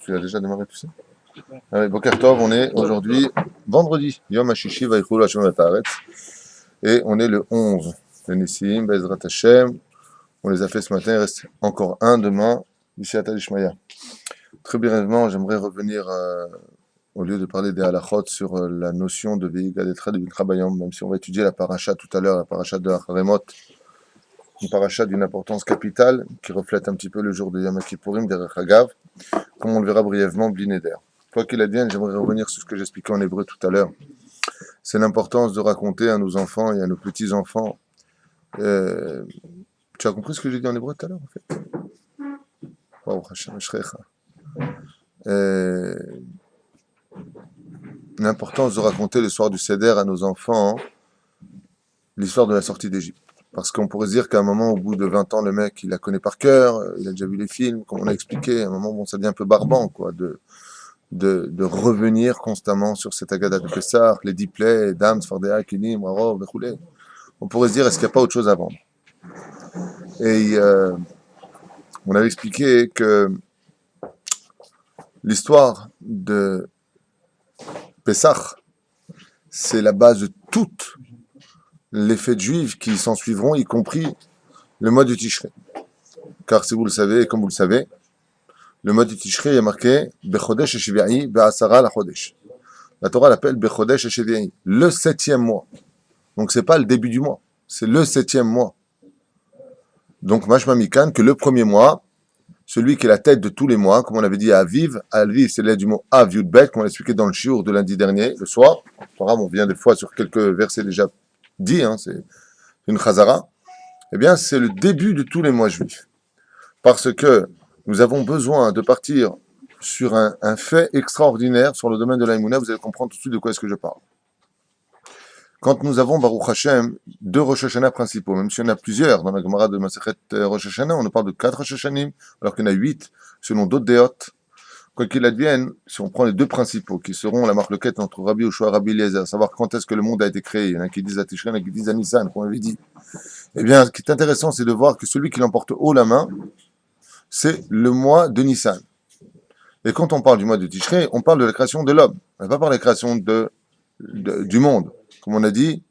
Tu as déjà démarré tout ça? Allez, Boker Tov, on est aujourd'hui vendredi, Yom HaShishi Vaychulu Hashem V'Taaretz, et on est le 11 de Nissim, Bezrat Hashem. On les a fait ce matin, il reste encore un demain, ici à Talishmaya. Très brièvement, j'aimerais revenir, au lieu de parler des halachot, sur la notion de Veigadetra de Vilcha Bayom, même si on va étudier la paracha tout à l'heure, la paracha de Acharemot, une paracha d'une importance capitale, qui reflète un petit peu le jour de Yom Kippourim, Derech Hagav, comme on le verra brièvement, Blinéder. Quoi qu'il advienne, j'aimerais revenir sur ce que j'expliquais en hébreu tout à l'heure. C'est l'importance de raconter à nos enfants et à nos petits-enfants. Tu as compris ce que j'ai dit en hébreu tout à l'heure, en fait? Waouh, Hashem Shrecha. L'importance de raconter le soir du Seder à nos enfants l'histoire de la sortie d'Égypte. Parce qu'on pourrait se dire qu'à un moment, au bout de 20 ans, le mec, il la connaît par cœur, il a déjà vu les films, comme on a expliqué. À un moment, bon, ça devient un peu barbant, quoi, de revenir constamment sur cette Agada de Pessah, les 10 plaies, Dam, Sfardea, Kinim, Rarov, Bechoulé. On pourrait se dire, est-ce qu'il n'y a pas autre chose à vendre? Et on avait expliqué que l'histoire de Pessah, c'est la base de toutes les fêtes juives qui s'en suivront, y compris le mois du Tishrei. Car si vous le savez, et comme vous le savez, le mois du Tishrei est marqué Bechodesh Shvi'i Be'asara la Chodesh. La Torah l'appelle Bechodesh Shvi'i, le 7e mois. Donc c'est pas le début du mois, c'est le 7e mois. Donc Mashma Mikan, que le premier mois, celui qui est la tête de tous les mois, comme on avait dit à Aviv c'est l'aide du mot Av Yud Bet, comme on l'a expliqué dans le shiur de lundi dernier, le soir. On vient des fois sur quelques versets déjà dits, c'est une chazara. Eh bien, c'est le début de tous les mois juifs. Parce que nous avons besoin de partir sur un fait extraordinaire sur le domaine de l'Aïmouna. Vous allez comprendre tout de suite de quoi est-ce que je parle. Quand nous avons, Baruch Hashem, 2 Rosh Hashanah principaux, même s'il y en a plusieurs, dans la Gemara de Masechet Rosh Hashanah, on nous parle de 4 Rosh Hashanim, alors qu'il y en a 8, selon d'autres déotes. Quoi qu'il advienne, si on prend les 2 principaux, qui seront la marloquette entre Rabbi Yoshua et Rabbi Eliezer, savoir quand est-ce que le monde a été créé, il y en a qui disent à Tishrei, il y en a qui disent à Nissan, comme on avait dit. Eh bien, ce qui est intéressant, c'est de voir que celui qui l'emporte haut la main, c'est le mois de Nissan. Et quand on parle du mois de Tishrei, on parle de la création de l'homme. On ne va pas parler de la création du monde. Comme on a dit,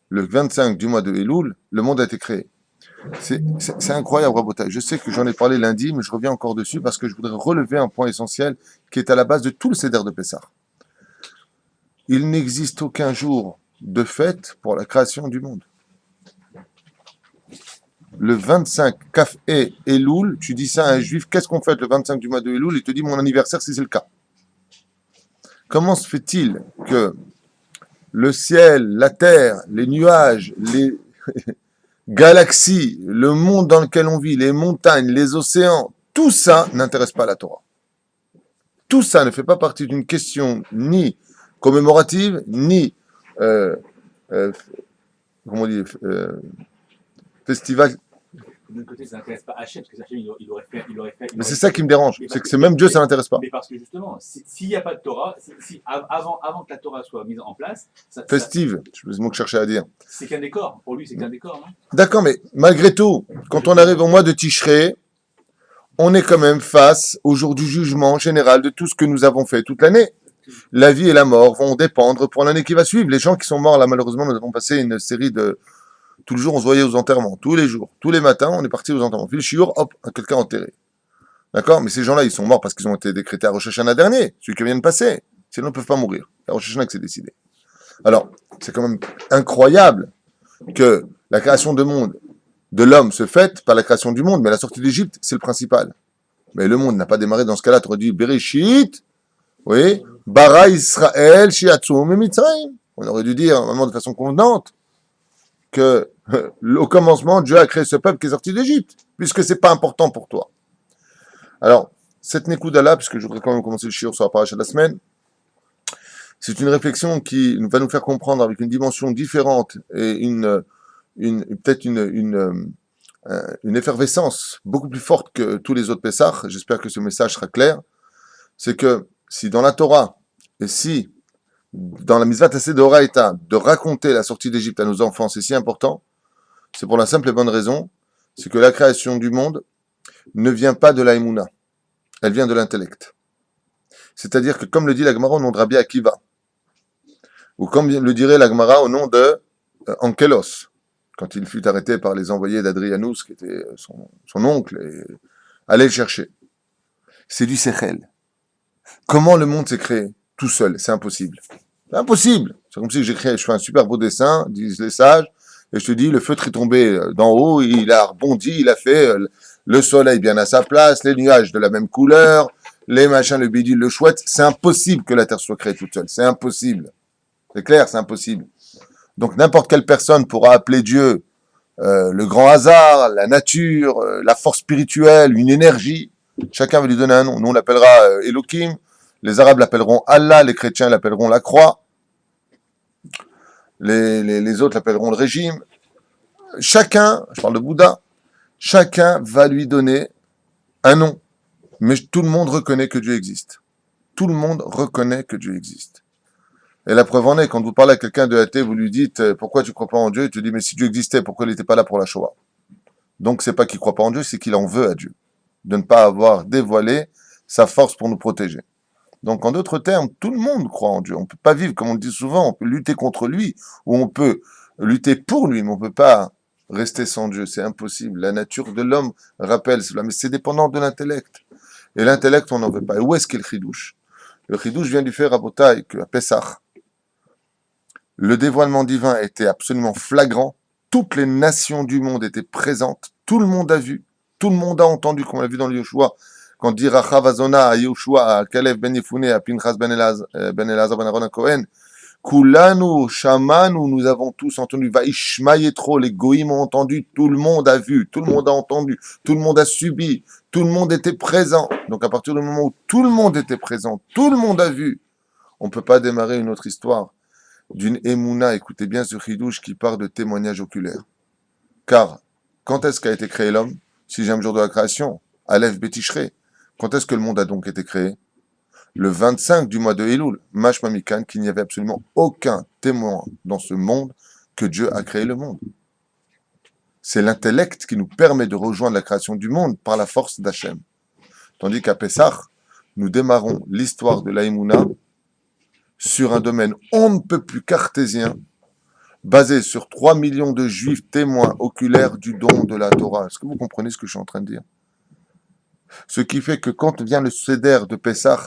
le 25 du mois de Elul, le monde a été créé. C'est incroyable, Rabotai. Je sais que j'en ai parlé lundi, mais je reviens encore dessus parce que je voudrais relever un point essentiel qui est à la base de tout le Seder de Pessah. Il n'existe aucun jour de fête pour la création du monde. Le 25 Kaf et Elul, tu dis ça à un juif, qu'est-ce qu'on fait le 25 du mois de Elul? Il te dit mon anniversaire si c'est le cas. Comment se fait-il que le ciel, la terre, les nuages, les galaxies, le monde dans lequel on vit, les montagnes, les océans, tout ça n'intéresse pas la Torah. Tout ça ne fait pas partie d'une question ni commémorative, ni comment on dit, festival. De l'autre côté, ça n'intéresse pas Hachem, parce que Hachem, il aurait fait. Mais c'est ça qui me dérange, c'est que même Dieu, ça n'intéresse pas. Mais parce que justement, s'il n'y a pas de Torah, avant que la Torah soit mise en place. Festive, c'est le mot que je cherchais à dire. C'est qu'un décor, pour lui, c'est qu'un décor, non? D'accord, mais malgré tout, quand on arrive au mois de Tishrei, on est quand même face au jour du jugement général de tout ce que nous avons fait toute l'année. La vie et la mort vont dépendre pour l'année qui va suivre. Les gens qui sont morts, là, malheureusement, nous avons passé une série de... Tout le jour, on se voyait aux enterrements. Tous les jours. Tous les matins, on est parti aux enterrements. Puis le shiur, hop, quelqu'un enterré. D'accord? Mais ces gens-là, ils sont morts parce qu'ils ont été décrétés à Rosh Hashanah dernier, celui qui vient de passer. Sinon, ils ne peuvent pas mourir. C'est à Rosh Hashanah que c'est décidé. Alors, c'est quand même incroyable que la création de l'homme se fête par la création du monde, mais la sortie d'Égypte, c'est le principal. Mais le monde n'a pas démarré dans ce cas-là. Tu aurais dit Bereshit, oui, Bara Israël, Shiatzum et Mitzrayim. On aurait dû dire, vraiment de façon convenante, que au commencement, Dieu a créé ce peuple qui est sorti d'Égypte, puisque c'est pas important pour toi. Alors, cette Nekouda-là, puisque je voudrais quand même commencer le shiur sur la paracha de la semaine, c'est une réflexion qui va nous faire comprendre avec une dimension différente et peut-être une effervescence beaucoup plus forte que tous les autres Pessah. J'espère que ce message sera clair. C'est que si dans la Torah, et si dans la Mitzvah Tassé de Horaïta, de raconter la sortie d'Égypte à nos enfants, c'est si important, c'est pour la simple et bonne raison, c'est que la création du monde ne vient pas de l'Aïmouna, elle vient de l'intellect. C'est-à-dire que comme le dit la Gemara au nom de Rabbi Akiva, ou comme le dirait la Gemara au nom de Ankelos, quand il fut arrêté par les envoyés d'Adrianus, qui était son oncle, et allait le chercher. C'est du Sechel. Comment le monde s'est créé tout seul? C'est impossible. C'est impossible. C'est comme si je fais un super beau dessin, disent les sages, et je te dis, le feutre est tombé d'en haut, il a rebondi, il a fait le soleil bien à sa place, les nuages de la même couleur, les machins, le bidule, le chouette. C'est impossible que la Terre soit créée toute seule. C'est impossible. C'est clair, c'est impossible. Donc n'importe quelle personne pourra appeler Dieu le grand hasard, la nature, la force spirituelle, une énergie. Chacun va lui donner un nom. Nous, on l'appellera Elohim. Les Arabes l'appelleront Allah. Les chrétiens l'appelleront la croix. Les autres l'appelleront le régime. Chacun, je parle de Bouddha, chacun va lui donner un nom. Mais tout le monde reconnaît que Dieu existe. Tout le monde reconnaît que Dieu existe. Et la preuve en est, quand vous parlez à quelqu'un de athée, vous lui dites « Pourquoi tu ne crois pas en Dieu ?» Il te dit « Mais si Dieu existait, pourquoi il n'était pas là pour la Shoah ?» Donc c'est pas qu'il ne croit pas en Dieu, c'est qu'il en veut à Dieu. De ne pas avoir dévoilé sa force pour nous protéger. Donc en d'autres termes, tout le monde croit en Dieu. On ne peut pas vivre, comme on le dit souvent, on peut lutter contre lui, ou on peut lutter pour lui, mais on ne peut pas rester sans Dieu. C'est impossible. La nature de l'homme rappelle cela, mais c'est dépendant de l'intellect. Et l'intellect, on n'en veut pas. Et où est-ce qu'est le chidouche? Le chidouche vient du fait, Rabotai, qu'à Pessah, le dévoilement divin était absolument flagrant. Toutes les nations du monde étaient présentes. Tout le monde a vu. Tout le monde a entendu, comme on l'a vu dans le Yoshua. Quand dit Rachav Azona à Yoshua, à Caleb ben Yefune, à Pinchas ben Elazar ben Aaron à Cohen, Kulanu, Shamanu, nous avons tous entendu. Vaishma Yetro, les Goïm ont entendu. Tout le monde a vu. Tout le monde a entendu. Tout le monde a subi. Tout le monde était présent. Donc à partir du moment où tout le monde était présent, tout le monde a vu, on ne peut pas démarrer une autre histoire d'une Emouna, écoutez bien ce chidouche qui part de témoignages oculaires. Car, quand est-ce qu'a été créé l'homme? Sixième jour de la création, Aleph Betishre. Quand est-ce que le monde a donc été créé? Le 25 du mois de Elul, Mashma Mikan, qu'il n'y avait absolument aucun témoin dans ce monde que Dieu a créé le monde. C'est l'intellect qui nous permet de rejoindre la création du monde par la force d'Hachem. Tandis qu'à Pessah, nous démarrons l'histoire de l'Aïmouna sur un domaine on ne peut plus cartésien, basé sur 3 millions de juifs témoins oculaires du don de la Torah. Est-ce que vous comprenez ce que je suis en train de dire? Ce qui fait que quand vient le Seder de Pessah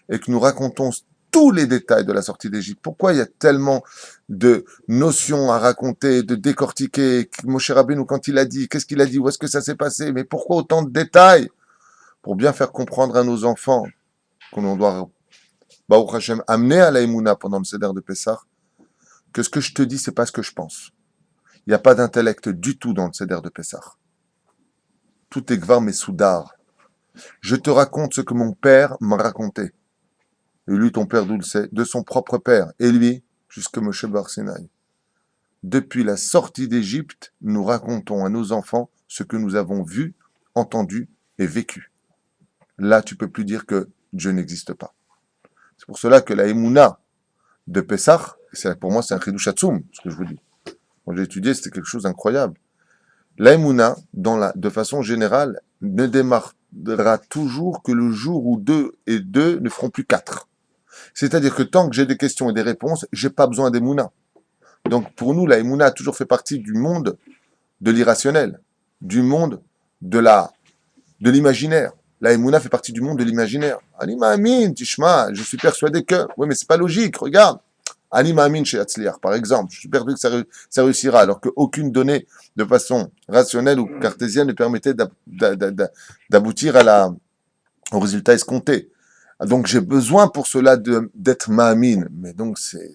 et que nous racontons tous les détails de la sortie d'Égypte, pourquoi il y a tellement de notions à raconter, de décortiquer? Moshe Rabbeinu, quand il a dit, qu'est-ce qu'il a dit? Où est-ce que ça s'est passé? Mais pourquoi autant de détails? Pour bien faire comprendre à nos enfants qu'on doit Baruch Hashem, amener à la Emouna pendant le Seder de Pessah, que ce que je te dis, c'est pas ce que je pense. Il n'y a pas d'intellect du tout dans le Seder de Pessah. Tout est Gvar Messoudar. Je te raconte ce que mon père m'a raconté. Et lui, ton père, d'où le sait? De son propre père. Et lui, jusque Moshe Bar Sinaï. Depuis la sortie d'Égypte, nous racontons à nos enfants ce que nous avons vu, entendu et vécu. Là, tu peux plus dire que Dieu n'existe pas. C'est pour cela que la Emouna de Pessah, pour moi c'est un chidouch atzoum, ce que je vous dis. Quand j'ai étudié, c'était quelque chose d'incroyable. La Emouna, de façon générale, ne démarrera toujours que le jour où 2 et 2 ne feront plus 4. C'est-à-dire que tant que j'ai des questions et des réponses, j'ai pas besoin d'Emouna. Donc pour nous, la Emouna a toujours fait partie du monde de l'irrationnel, du monde de l'imaginaire. La Emouna fait partie du monde de l'imaginaire. Anima Amin, Tishma, je suis persuadé que... Oui, mais c'est pas logique, regarde. Anima Amin chez Hatzliar, par exemple. Je suis persuadé que ça réussira, alors qu'aucune donnée de façon rationnelle ou cartésienne ne permettait d'aboutir au résultat escompté. Donc j'ai besoin pour cela d'être Ma'amin. Mais donc c'est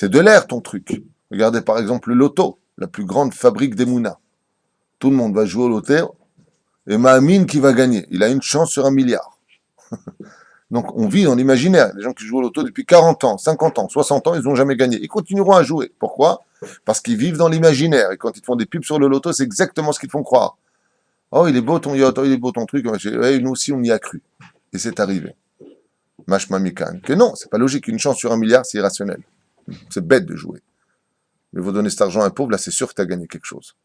de l'air ton truc. Regardez par exemple le loto, la plus grande fabrique d'Emouna. Tout le monde va jouer au loto. Et Ma'amin qui va gagner. Il a une chance sur 1 milliard. Donc on vit dans l'imaginaire. Les gens qui jouent au loto depuis 40 ans, 50 ans, 60 ans, ils n'ont jamais gagné. Ils continueront à jouer. Pourquoi? Parce qu'ils vivent dans l'imaginaire. Et quand ils font des pubs sur le loto, c'est exactement ce qu'ils font croire. Oh, il est beau ton yacht, oh, il est beau ton truc. Ouais, nous aussi, on y a cru. Et c'est arrivé. Mashma Mikan. Que non, c'est pas logique. Une chance sur 1 milliard, c'est irrationnel. C'est bête de jouer. Mais vous donnez cet argent à un pauvre, là, c'est sûr que tu as gagné quelque chose.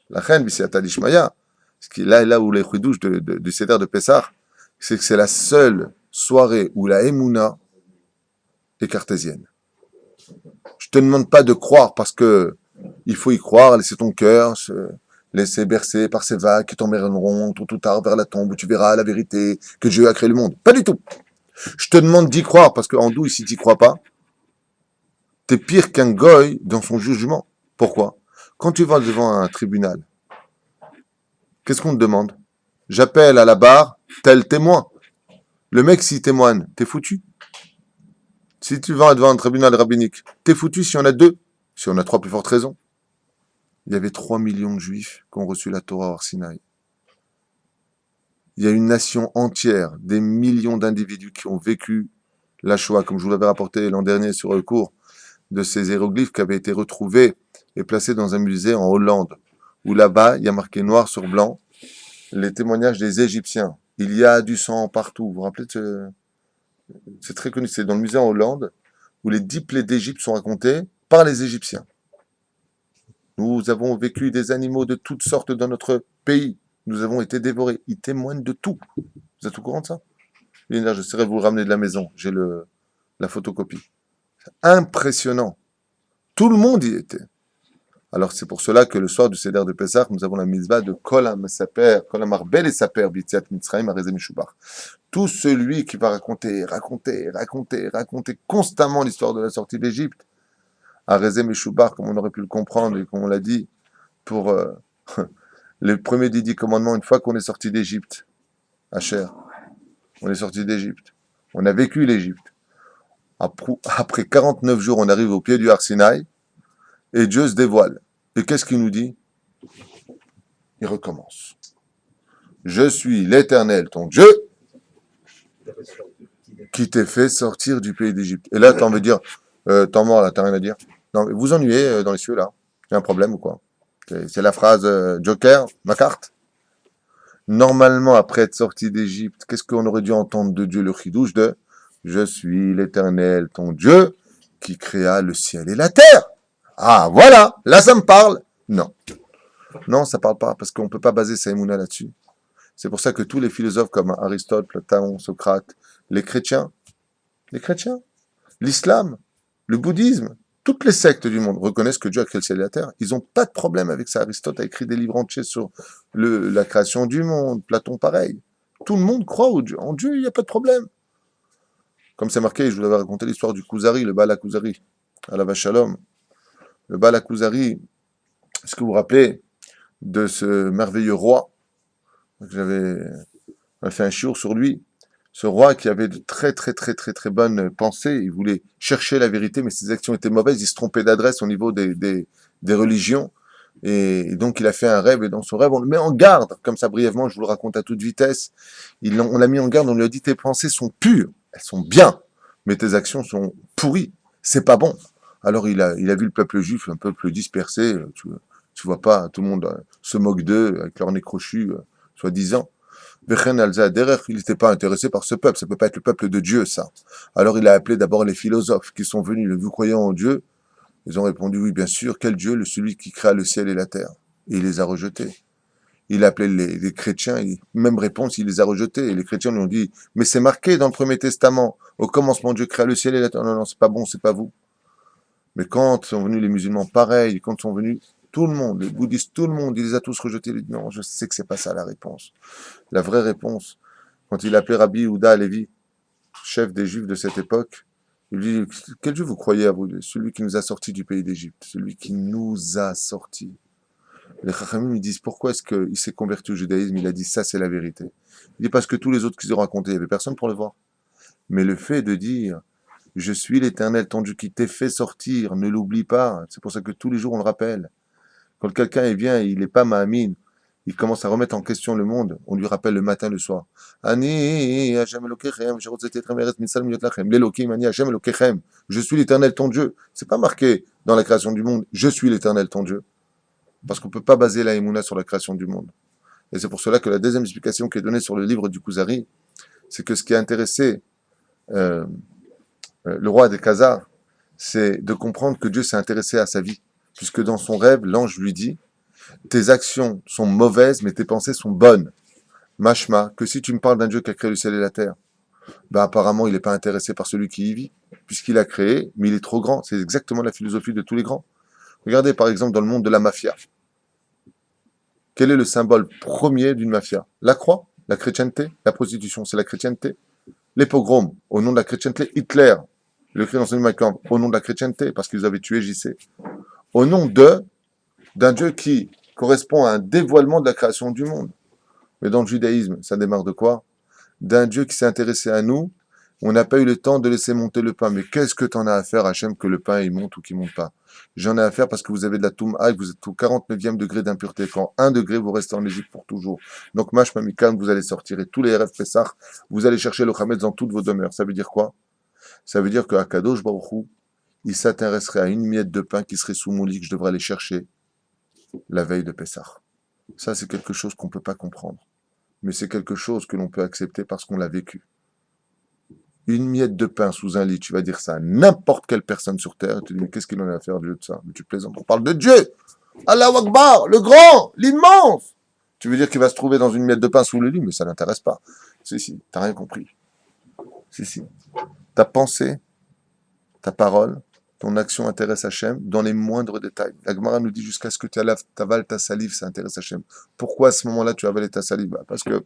La reine, c'est Atadishmaya. Ce qui est là où les chidouches du Seder de Pessah, c'est que c'est la seule soirée où la Emouna est cartésienne. Je te demande pas de croire parce que il faut y croire, laisser ton cœur se laisser bercer par ces vagues qui t'emmèneront tôt ou tard vers la tombe où tu verras la vérité que Dieu a créé le monde. Pas du tout. Je te demande d'y croire parce qu'en doux, si t'y crois pas, t'es pire qu'un goy dans son jugement. Pourquoi? Quand tu vas devant un tribunal, qu'est-ce qu'on te demande? J'appelle à la barre tel témoin. Le mec, s'il témoigne, t'es foutu. Si tu vas devant un tribunal rabbinique, t'es foutu si on a deux. Si on a trois, plus forte raison. Il y avait 3 millions de juifs qui ont reçu la Torah hors Sinaï. Il y a une nation entière, des millions d'individus qui ont vécu la Shoah, comme je vous l'avais rapporté l'an dernier sur le cours de ces hiéroglyphes qui avaient été retrouvés et placés dans un musée en Hollande, où là-bas, il y a marqué noir sur blanc les témoignages des Égyptiens. Il y a du sang partout. Vous vous rappelez de c'est très connu, c'est dans le musée en Hollande, où les 10 plaies d'Égypte sont racontées par les Égyptiens. Nous avons vécu des animaux de toutes sortes dans notre pays. Nous avons été dévorés. Ils témoignent de tout. Vous êtes au courant de ça? J'essaierai de vous le ramener de la maison. J'ai la photocopie. Impressionnant. Tout le monde y était. Alors c'est pour cela que le soir du Seder de Pessah, nous avons la mitzvah de Kol HaMesaper, Kol HaMarbel et Saper, B'Yetziat Mitzrayim, Arezeh Mishubach. Tout celui qui va raconter constamment l'histoire de la sortie d'Égypte, Arezeh Mishubach, comme on aurait pu le comprendre et comme on l'a dit, pour le premier des 10 commandements, une fois qu'on est sorti d'Égypte, Asher, on est sorti d'Égypte, on a vécu l'Égypte. Après 49 jours, on arrive au pied du Har Sinaï, et Dieu se dévoile. Et qu'est-ce qu'il nous dit? Il recommence. Je suis l'Éternel, ton Dieu, qui t'ai fait sortir du pays d'Égypte. Et là, t'en veux dire, t'en mort là, t'as rien à dire. Non, mais vous ennuyez dans les cieux là. Il y a un problème ou quoi? C'est la phrase Joker, ma carte. Normalement, après être sorti d'Égypte, qu'est-ce qu'on aurait dû entendre de Dieu, le chidouche de Je suis l'Éternel, ton Dieu, qui créa le ciel et la terre. Ah, voilà, là ça me parle. Non, non, ça parle pas, parce qu'on ne peut pas baser sa émouna là-dessus. C'est pour ça que tous les philosophes comme Aristote, Platon, Socrate, les chrétiens, l'islam, le bouddhisme, toutes les sectes du monde reconnaissent que Dieu a créé le ciel et la terre. Ils n'ont pas de problème avec ça. Aristote a écrit des livres entiers sur la création du monde, Platon pareil. Tout le monde croit en Dieu, il n'y a pas de problème. Comme c'est marqué, je vous avais raconté l'histoire du Kuzari, le Baal HaKuzari, à la Vachalom. Le Baal HaKuzari, est-ce que vous vous rappelez de ce merveilleux roi? J'avais fait un shiur sur lui. Ce roi qui avait de très bonnes pensées, il voulait chercher la vérité, mais ses actions étaient mauvaises, il se trompait d'adresse au niveau des religions, et donc il a fait un rêve, et dans son rêve, on le met en garde, comme ça brièvement, je vous le raconte à toute vitesse, on l'a mis en garde, on lui a dit, tes pensées sont pures, elles sont bien, mais tes actions sont pourries, c'est pas bon. Alors il a vu le peuple juif, un peuple dispersé, tu vois pas, tout le monde se moque d'eux, avec leur nez crochu, soi-disant. Il n'était pas intéressé par ce peuple, ça peut pas être le peuple de Dieu, ça. Alors il a appelé d'abord les philosophes qui sont venus, vous croyez en Dieu? Ils ont répondu oui, bien sûr, quel Dieu? Celui qui créa le ciel et la terre. Et il les a rejetés. Il a appelé les chrétiens, même réponse, il les a rejetés. Et les chrétiens lui ont dit, mais c'est marqué dans le Premier Testament, au commencement Dieu créa le ciel et la terre. Non, non, c'est pas bon, c'est pas vous. Mais quand sont venus les musulmans, pareil, quand sont venus tout le monde, les bouddhistes, tout le monde, il les a tous rejetés. Il dit, non, je sais que c'est pas ça la réponse. La vraie réponse, quand il appelait Rabbi Yehuda Halevi, chef des Juifs de cette époque, il lui dit, quel Dieu vous croyez à vous? Celui qui nous a sortis du pays d'Égypte, celui qui nous a sortis. Les Chachamim lui disent, pourquoi est-ce qu'il s'est converti au judaïsme? Il a dit, ça c'est la vérité. Il dit, parce que tous les autres qu'ils ont racontés, il n'y avait personne pour le voir. Mais le fait de dire, je suis l'Éternel, ton Dieu qui t'ai fait sortir, ne l'oublie pas. C'est pour ça que tous les jours on le rappelle. Quand quelqu'un vient, il n'est pas Mahamine, il commence à remettre en question le monde, on lui rappelle le matin, le soir. Ani Hashem Elokechem, l'Elokim, Ani Hashem Elokechem. Je suis l'Éternel ton Dieu. C'est pas marqué dans la création du monde, je suis l'Éternel ton Dieu. Parce qu'on ne peut pas baser la Emouna sur la création du monde. Et c'est pour cela que la deuxième explication qui est donnée sur le livre du Kuzari, c'est que ce qui a intéressé le roi des Khazars, c'est de comprendre que Dieu s'est intéressé à sa vie. Puisque dans son rêve, l'ange lui dit, tes actions sont mauvaises, mais tes pensées sont bonnes. Mashma, que si tu me parles d'un Dieu qui a créé le ciel et la terre, Ben, apparemment, il n'est pas intéressé par celui qui y vit, puisqu'il a créé, mais il est trop grand. C'est exactement la philosophie de tous les grands. Regardez par exemple dans le monde de la mafia. Quel est le symbole premier d'une mafia? La croix, la chrétienté, la prostitution, c'est la chrétienté. Les pogroms, au nom de la chrétienté. Hitler, le écrit dans son livre Mein Kampf, au nom de la chrétienté, parce qu'ils avaient tué JC. Au nom d'un Dieu qui correspond à un dévoilement de la création du monde. Mais dans le judaïsme, ça démarre de quoi? D'un Dieu qui s'est intéressé à nous. On n'a pas eu le temps de laisser monter le pain. Mais qu'est-ce que tu en as à faire, Hachem, que le pain il monte ou qu'il monte pas? J'en ai à faire parce que vous avez de la toum'a, vous êtes au 49e degré d'impureté. Quand 1 degré, vous restez en Égypte pour toujours. Donc, Mash Mamikam, vous allez sortir. Et tous les rêves Pessah, vous allez chercher le Hametz dans toutes vos demeures. Ça veut dire quoi? Ça veut dire qu'à Kadosh Baruch Hu, il s'intéresserait à une miette de pain qui serait sous mon lit, que je devrais aller chercher la veille de Pessah. Ça, c'est quelque chose qu'on ne peut pas comprendre. Mais c'est quelque chose que l'on peut accepter parce qu'on l'a vécu. Une miette de pain sous un lit, tu vas dire ça à n'importe quelle personne sur Terre, tu te dis, mais qu'est-ce qu'il en a à faire Dieu de ça? Mais tu plaisantes, on parle de Dieu! Allahu Akbar, le grand, l'immense! Tu veux dire qu'il va se trouver dans une miette de pain sous le lit, mais ça n'intéresse pas. Si, t'as rien compris. Si. Ta pensée, ta parole, ton action intéresse Hachem dans les moindres détails. La Gemara nous dit jusqu'à ce que tu avales ta salive, ça intéresse Hachem. Pourquoi à ce moment-là tu as avalé ta salive? Parce que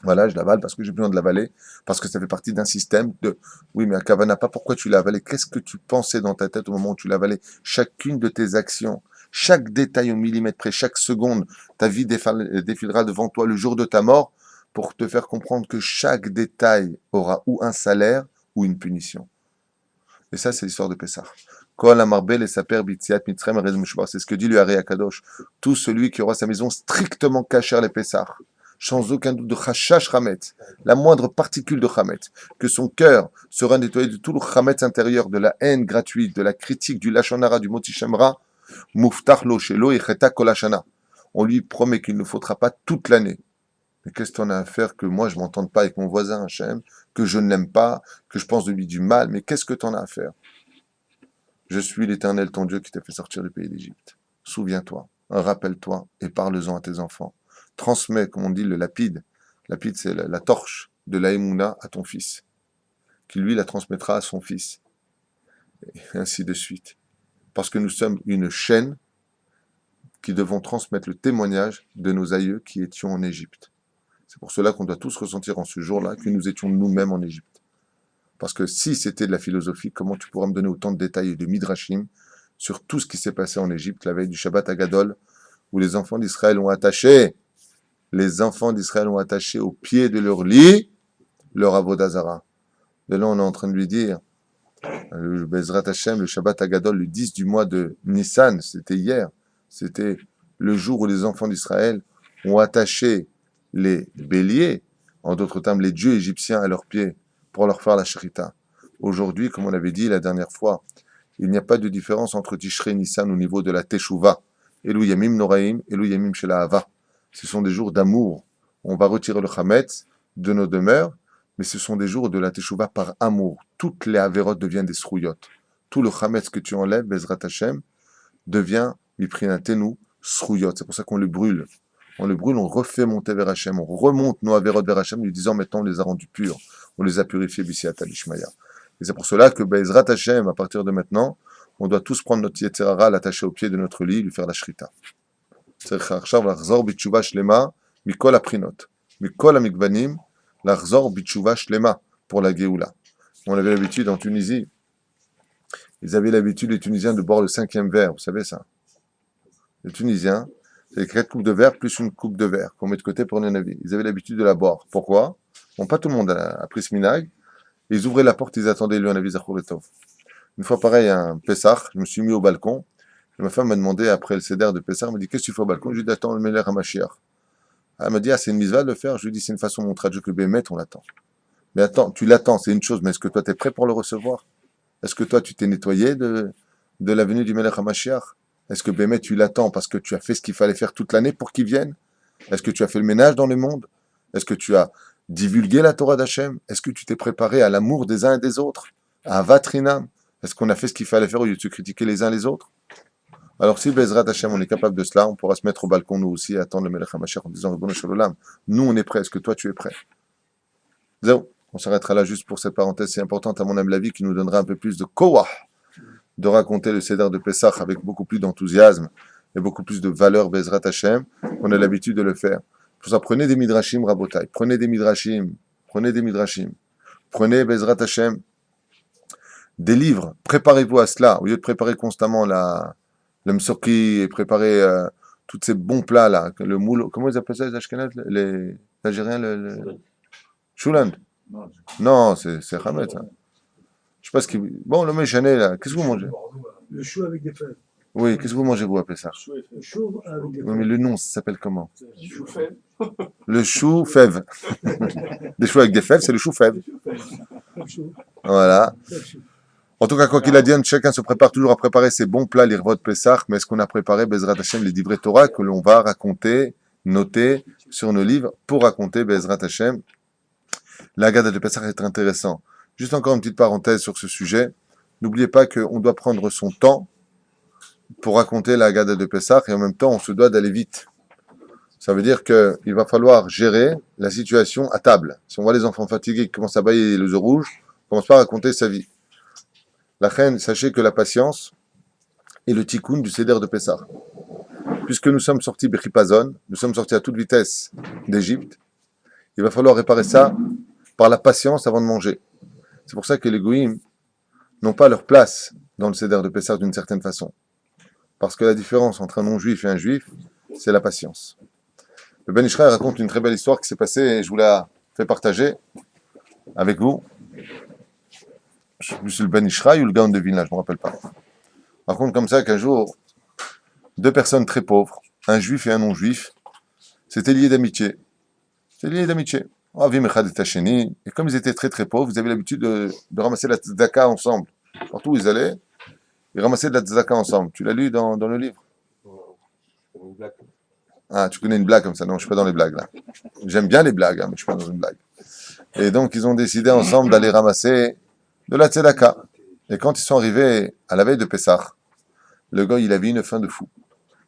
voilà, je l'avale parce que j'ai besoin de l'avaler, parce que ça fait partie d'un système de... Oui, mais à Kavana, pas pourquoi tu l'as avalé. Qu'est-ce que tu pensais dans ta tête au moment où tu l'as avalé? Chacune de tes actions, chaque détail au millimètre près, chaque seconde, ta vie défilera devant toi le jour de ta mort pour te faire comprendre que chaque détail aura ou un salaire ou une punition. Et ça, c'est l'histoire de Pessah. Kol Amarbel et sa père Bitziat Mitzrayim Erez Meshubah. C'est ce que dit le Hari Akadosh. Tout celui qui aura sa maison strictement cachère les Pessah, sans aucun doute de Chachash Chametz, la moindre particule de Chametz, que son cœur sera nettoyé de tout le Chametz intérieur, de la haine gratuite, de la critique, du Lachon Hara, du Moti Shemra, Muftach Lo Shelo Yecheta Kol Hashana. On lui promet qu'il ne faudra pas toute l'année. Mais qu'est-ce qu'on a à faire que moi je m'entende pas avec mon voisin Hachem, que je ne l'aime pas, que je pense de lui du mal, mais qu'est-ce que tu en as à faire? Je suis l'Éternel ton Dieu qui t'a fait sortir du pays d'Égypte. Souviens-toi, rappelle-toi et parle-en à tes enfants. Transmets, comme on dit, le lapide. Lapide, c'est la torche de l'Aïmouna à ton fils, qui lui la transmettra à son fils. Et ainsi de suite. Parce que nous sommes une chaîne qui devons transmettre le témoignage de nos aïeux qui étions en Égypte. C'est pour cela qu'on doit tous ressentir en ce jour-là que nous étions nous-mêmes en Égypte. Parce que si c'était de la philosophie, comment tu pourras me donner autant de détails et de midrashim sur tout ce qui s'est passé en Égypte la veille du Shabbat Agadol, où les enfants d'Israël ont attaché au pied de leur lit leur avodazara. De là, on est en train de lui dire, le Bezrat Hashem, le Shabbat Agadol, le 10 du mois de Nissan, c'était hier, c'était le jour où les enfants d'Israël ont attaché les béliers, en d'autres termes les dieux égyptiens à leurs pieds, pour leur faire la shrita. Aujourd'hui, comme on avait dit la dernière fois, il n'y a pas de différence entre Tishrei et Nissan au niveau de la Teshuvah. Elou Yamim Noraim, Elou Yamim Shela Hava. Ce sont des jours d'amour. On va retirer le Chametz de nos demeures, mais ce sont des jours de la Teshuvah par amour. Toutes les Averot deviennent des Srouyot. Tout le Chametz que tu enlèves, Bezrat Hashem, devient Miprinatenu Srouyot. C'est pour ça qu'on le brûle. On le brûle, on refait monter vers Hachem, on remonte nos Averot vers Hachem, lui disant maintenant on les a rendus purs, on les a purifiés Bisiat Alishmaya. Et c'est pour cela que Bezrat Hachem, à partir de maintenant, on doit tous prendre notre Yetzerara, l'attacher au pied de notre lit, lui faire la shrita. Mikol Aprinot, Mikol Amikvanim, l'Achzor Bitshuva Shlema pour la Géoula. On avait l'habitude en Tunisie, ils avaient l'habitude, les Tunisiens, de boire le 5e verre, vous savez ça. Les Tunisiens, c'est 4 coupes de verre plus une coupe de verre qu'on met de côté pour une avis. Ils avaient l'habitude de la boire. Pourquoi? Bon, pas tout le monde a pris ce minag. Ils ouvraient la porte, ils attendaient lui un avis Zachoretov. Une fois pareil, un Pessah, je me suis mis au balcon. Et ma femme m'a demandé, après le céder de Pessah, elle m'a dit, qu'est-ce que tu fais au balcon? Je lui ai dit, attends, le Meler HaMashiach. Elle m'a dit, ah, c'est une mitzvah de le faire. Je lui ai dit, c'est une façon de montrer à Dieu que Bémet, on l'attend. Mais attends, tu l'attends, c'est une chose, mais est-ce que toi, tu es prêt pour le recevoir? Est-ce que toi, tu t'es nettoyé de la venue du Meler HaMashiach? Est-ce que Bémet, tu l'attends parce que tu as fait ce qu'il fallait faire toute l'année pour qu'il vienne? Est-ce que tu as fait le ménage dans le monde? Est-ce que tu as divulgué la Torah d'Hachem? Est-ce que tu t'es préparé à l'amour des uns et des autres? À Vatrinam? Est-ce qu'on a fait ce qu'il fallait faire au lieu de se critiquer les uns les autres? Alors si Bezrat Hachem, on est capable de cela, on pourra se mettre au balcon nous aussi et attendre le Melech HaMashiach en disant, nous on est prêts, est-ce que toi tu es prêt? Zéro. On s'arrêtera là juste pour cette parenthèse si importante, à mon avis, qui nous donnera un peu plus de koah de raconter le Seder de Pessah avec beaucoup plus d'enthousiasme et beaucoup plus de valeur Bezrat Hashem. On a l'habitude de le faire. Pour ça, prenez des midrashim, Rabotai. Prenez des midrashim. Prenez des midrashim. Prenez Bezrat Hashem des livres. Préparez-vous à cela. Au lieu de préparer constamment le msoki et préparer tous ces bons plats là. Le moule, comment ils appellent ça les Ashkenaz, les Algériens, le Chouland. Non, c'est Hamet. Hein. Je sais pas ce qui. Bon, le méchané là. Qu'est-ce que vous mangez? Le chou avec des fèves. Oui, qu'est-ce que vous mangez, vous appelez ça? Le chou avec des Oui, fèves. mais le nom, ça s'appelle comment? Chou fève. Le chou fève. Des choux avec des fèves, c'est le chou fève. Le chou. Voilà. Le chou. En tout cas, quoi qu'il advienne, chacun se prépare toujours à préparer ses bons plats, l'Irvot Pessah, mais est-ce qu'on a préparé Bezrat Hashem, les divrei Torah que l'on va raconter, noter sur nos livres pour raconter Bezrat Hashem. La Haggadah de Pessah est intéressant. Juste encore une petite parenthèse sur ce sujet. N'oubliez pas qu'on doit prendre son temps pour raconter la Haggadah de Pessah et en même temps, on se doit d'aller vite. Ça veut dire qu'il va falloir gérer la situation à table. Si on voit les enfants fatigués qui commencent à bâiller les yeux rouges, on ne commence pas à raconter sa vie. La reine, sachez que la patience est le tikkun du Seder de Pessah. Puisque nous sommes sortis Bechipazon, nous sommes sortis à toute vitesse d'Égypte, il va falloir réparer ça par la patience avant de manger. C'est pour ça que les goïms n'ont pas leur place dans le Seder de Pessah d'une certaine façon. Parce que la différence entre un non-juif et un juif, c'est la patience. Le Ben Ishraï raconte une très belle histoire qui s'est passée et je vous la fais partager avec vous. Je sais plus si c'est le Ben Ishraï ou le Gaon de Vilna, je ne me rappelle pas. Par contre, comme ça, qu'un jour, deux personnes très pauvres, un juif et un non-juif, s'étaient liés d'amitié. C'était lié d'amitié. Et comme ils étaient très très pauvres, ils avaient l'habitude de ramasser la tzedaka ensemble. Partout où ils allaient, ils ramassaient de la tzedaka ensemble. Tu l'as lu dans le livre? Ah, tu connais une blague comme ça? Non, je ne suis pas dans les blagues là. J'aime bien les blagues, hein, mais je ne suis pas dans une blague. Et donc, ils ont décidé ensemble d'aller ramasser de la tzedaka. Et quand ils sont arrivés à la veille de Pessah, le gars, il avait une faim de fou.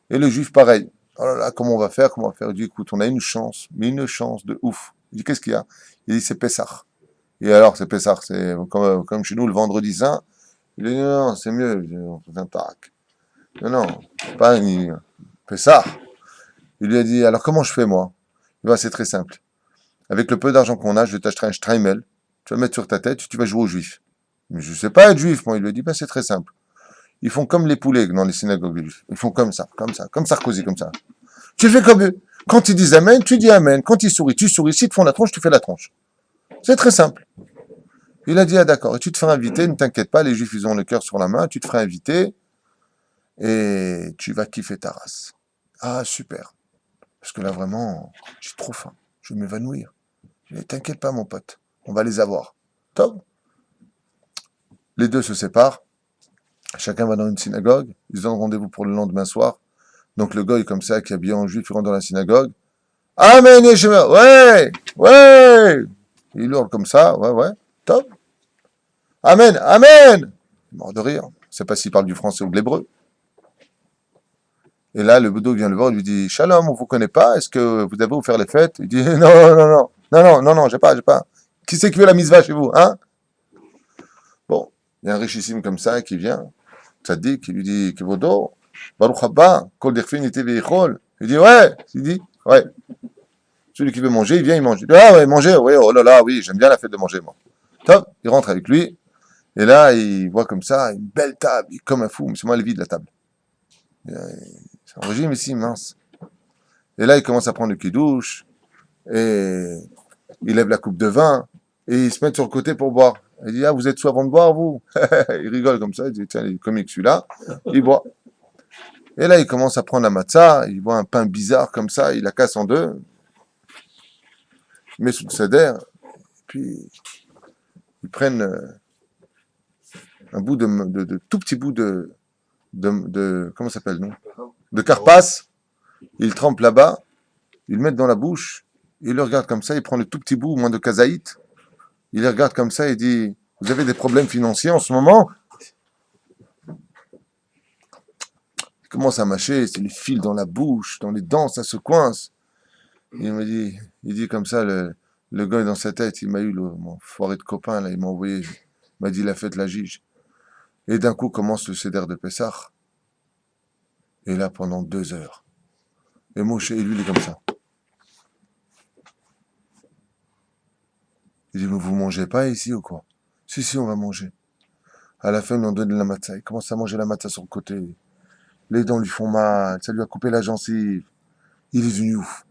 Et le juif, pareil. Oh là là, comment on va faire? Comment on va faire? Il dit, écoute, on a une chance, mais une chance de ouf. Il dit, qu'est-ce qu'il y a? Il dit, c'est Pessah. Et alors, c'est Pessah, c'est comme chez nous, le vendredi saint. Il dit, non, non, c'est mieux, on fait un tac. Non, non, pas un Pessah. Il lui a dit, alors comment je fais, moi? Il dit, c'est très simple. Avec le peu d'argent qu'on a, je vais t'acheter un Streimel, tu vas le mettre sur ta tête, tu vas jouer aux juifs. Mais je ne sais pas être juif, moi. Il lui a dit, c'est très simple. Ils font comme les poulets dans les synagogues juifs. Ils font comme ça, comme Sarkozy, comme ça. Tu fais comme eux. Quand ils disent Amen, tu dis Amen. Quand ils sourient, tu souris. S'ils te font la tronche, tu fais la tronche. C'est très simple. Il a dit, ah d'accord, et tu te feras inviter, ne t'inquiète pas, les juifs, ils ont le cœur sur la main, tu te feras inviter, et tu vas kiffer ta race. Ah, super. Parce que là, vraiment, j'ai trop faim. Je vais m'évanouir. Je dis, t'inquiète pas, mon pote, on va les avoir. Top. Les deux se séparent. Chacun va dans une synagogue. Ils donnent rendez-vous pour le lendemain soir. Donc le goy, comme ça, qui est habillé en juif, il rentre dans la synagogue. Amen, Yeshua. Ouais, ouais. Il hurle comme ça. Ouais, ouais. Top. Amen, amen. Mort de rire. Je ne sais pas s'il parle du français ou de l'hébreu. Et là, le bedeau vient le voir, il lui dit, Shalom, on ne vous connaît pas, est-ce que vous avez vous faire les fêtes? Il dit, non, non, non, non, non, non, non, j'ai pas. Qui c'est qui veut la misva chez vous, hein? Bon, il y a un richissime comme ça qui vient, tzaddik, qui lui dit, Kevodo, Baruch haba, kol derfin ite veichol. Il dit, ouais, il dit, ouais. Celui qui veut manger, il vient, il mange. Il dit, ah ouais, manger, oui, oh là là, oui, j'aime bien la fête de manger, moi. Top, il rentre avec lui, et là, il voit comme ça, une belle table, il est comme un fou, mais c'est moi le vide, la table. C'est un régime ici, mince. Et là, il commence à prendre le kidouche, et il lève la coupe de vin, et il se met sur le côté pour boire. Il dit, ah, vous êtes sous avant de boire, vous? Il rigole comme ça, il dit, tiens, il est comique celui-là, il boit. Et là, il commence à prendre la matzah, il voit un pain bizarre comme ça, il la casse en deux, il met sous le seder, puis ils prennent un bout de tout petit bout de comment ça s'appelle, non? De carpasse, ils le trempent là-bas, ils le mettent dans la bouche, il le regarde comme ça, il prend le tout petit bout, au moins de kazaït, il le regarde comme ça et dit, vous avez des problèmes financiers en ce moment? Il commence à mâcher, c'est les fils dans la bouche, dans les dents, ça se coince. Il dit comme ça, Le gars, dans sa tête, il m'a eu, mon foiré de copain, là, il m'a envoyé, il m'a dit la fête, la gige. Et d'un coup, commence le Seder de Pessah. Et là, pendant 2 heures. Et Moshe, et lui, il est comme ça. Il dit, mais vous mangez pas ici ou quoi? Si, si, on va manger. À la fin, ils lui ont donné de la matzah. Il commence à manger la matzah sur le côté. Les dents lui font mal, ça lui a coupé la gencive. Il est devenu ouf.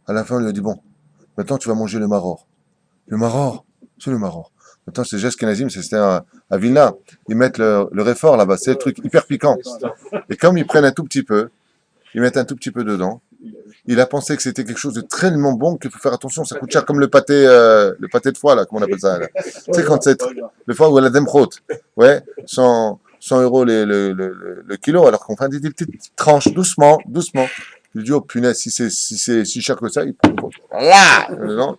À la fin, on lui a dit, bon, maintenant tu vas manger le maror. Le maror? C'est le maror. Maintenant, c'est Jes Kenazim, c'était à Vilna. Ils mettent le réfort là-bas, c'est le truc hyper piquant. Et comme ils prennent un tout petit peu, ils mettent un tout petit peu dedans, il a pensé que c'était quelque chose de tellement bon qu'il faut faire attention, ça coûte cher comme le pâté de foie, là, comment on appelle ça là. Tu sais, quand c'est le foie ou la demrot, ouais, 100 euros le kilo, alors qu'on fait des petites tranches, doucement, doucement. Il dit, oh punaise, si c'est si cher que ça, il prend là, non.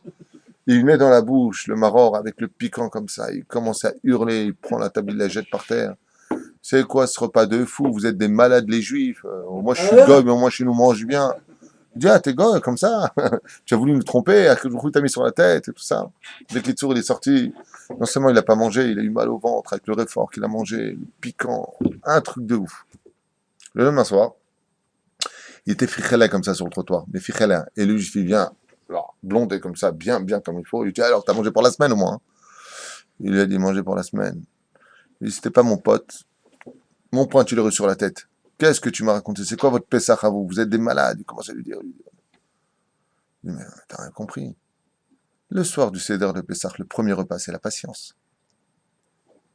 Il met dans la bouche le maror avec le piquant comme ça, il commence à hurler, il prend la table, il la jette par terre. C'est quoi ce repas de fou? Vous êtes des malades les juifs. Moi je suis goy, mais moi chez nous mange bien. Il dit, ah, t'es goy, comme ça. Tu as voulu nous tromper, à quel coup t'as mis sur la tête et tout ça. Dès que l'Itsour, il est sorti, non seulement il n'a pas mangé, il a eu mal au ventre avec le réfort qu'il a mangé, le piquant, un truc de ouf. Le lendemain soir, il était fichelé comme ça sur le trottoir, mais fichelé. Et lui, je vient, alors, blondé comme ça, bien, bien comme il faut. Il dit, alors, t'as mangé pour la semaine au moins, hein. Il lui a dit, manger pour la semaine. Il dit, c'était pas mon pote. Mon point, tu l'as reçu sur la tête. Qu'est-ce que tu m'as raconté? C'est quoi votre Pessah à vous? Vous êtes des malades. Il commence à lui dire. Il dit, mais t'as rien compris. Le soir du Seder de Pessah, le premier repas, c'est la patience.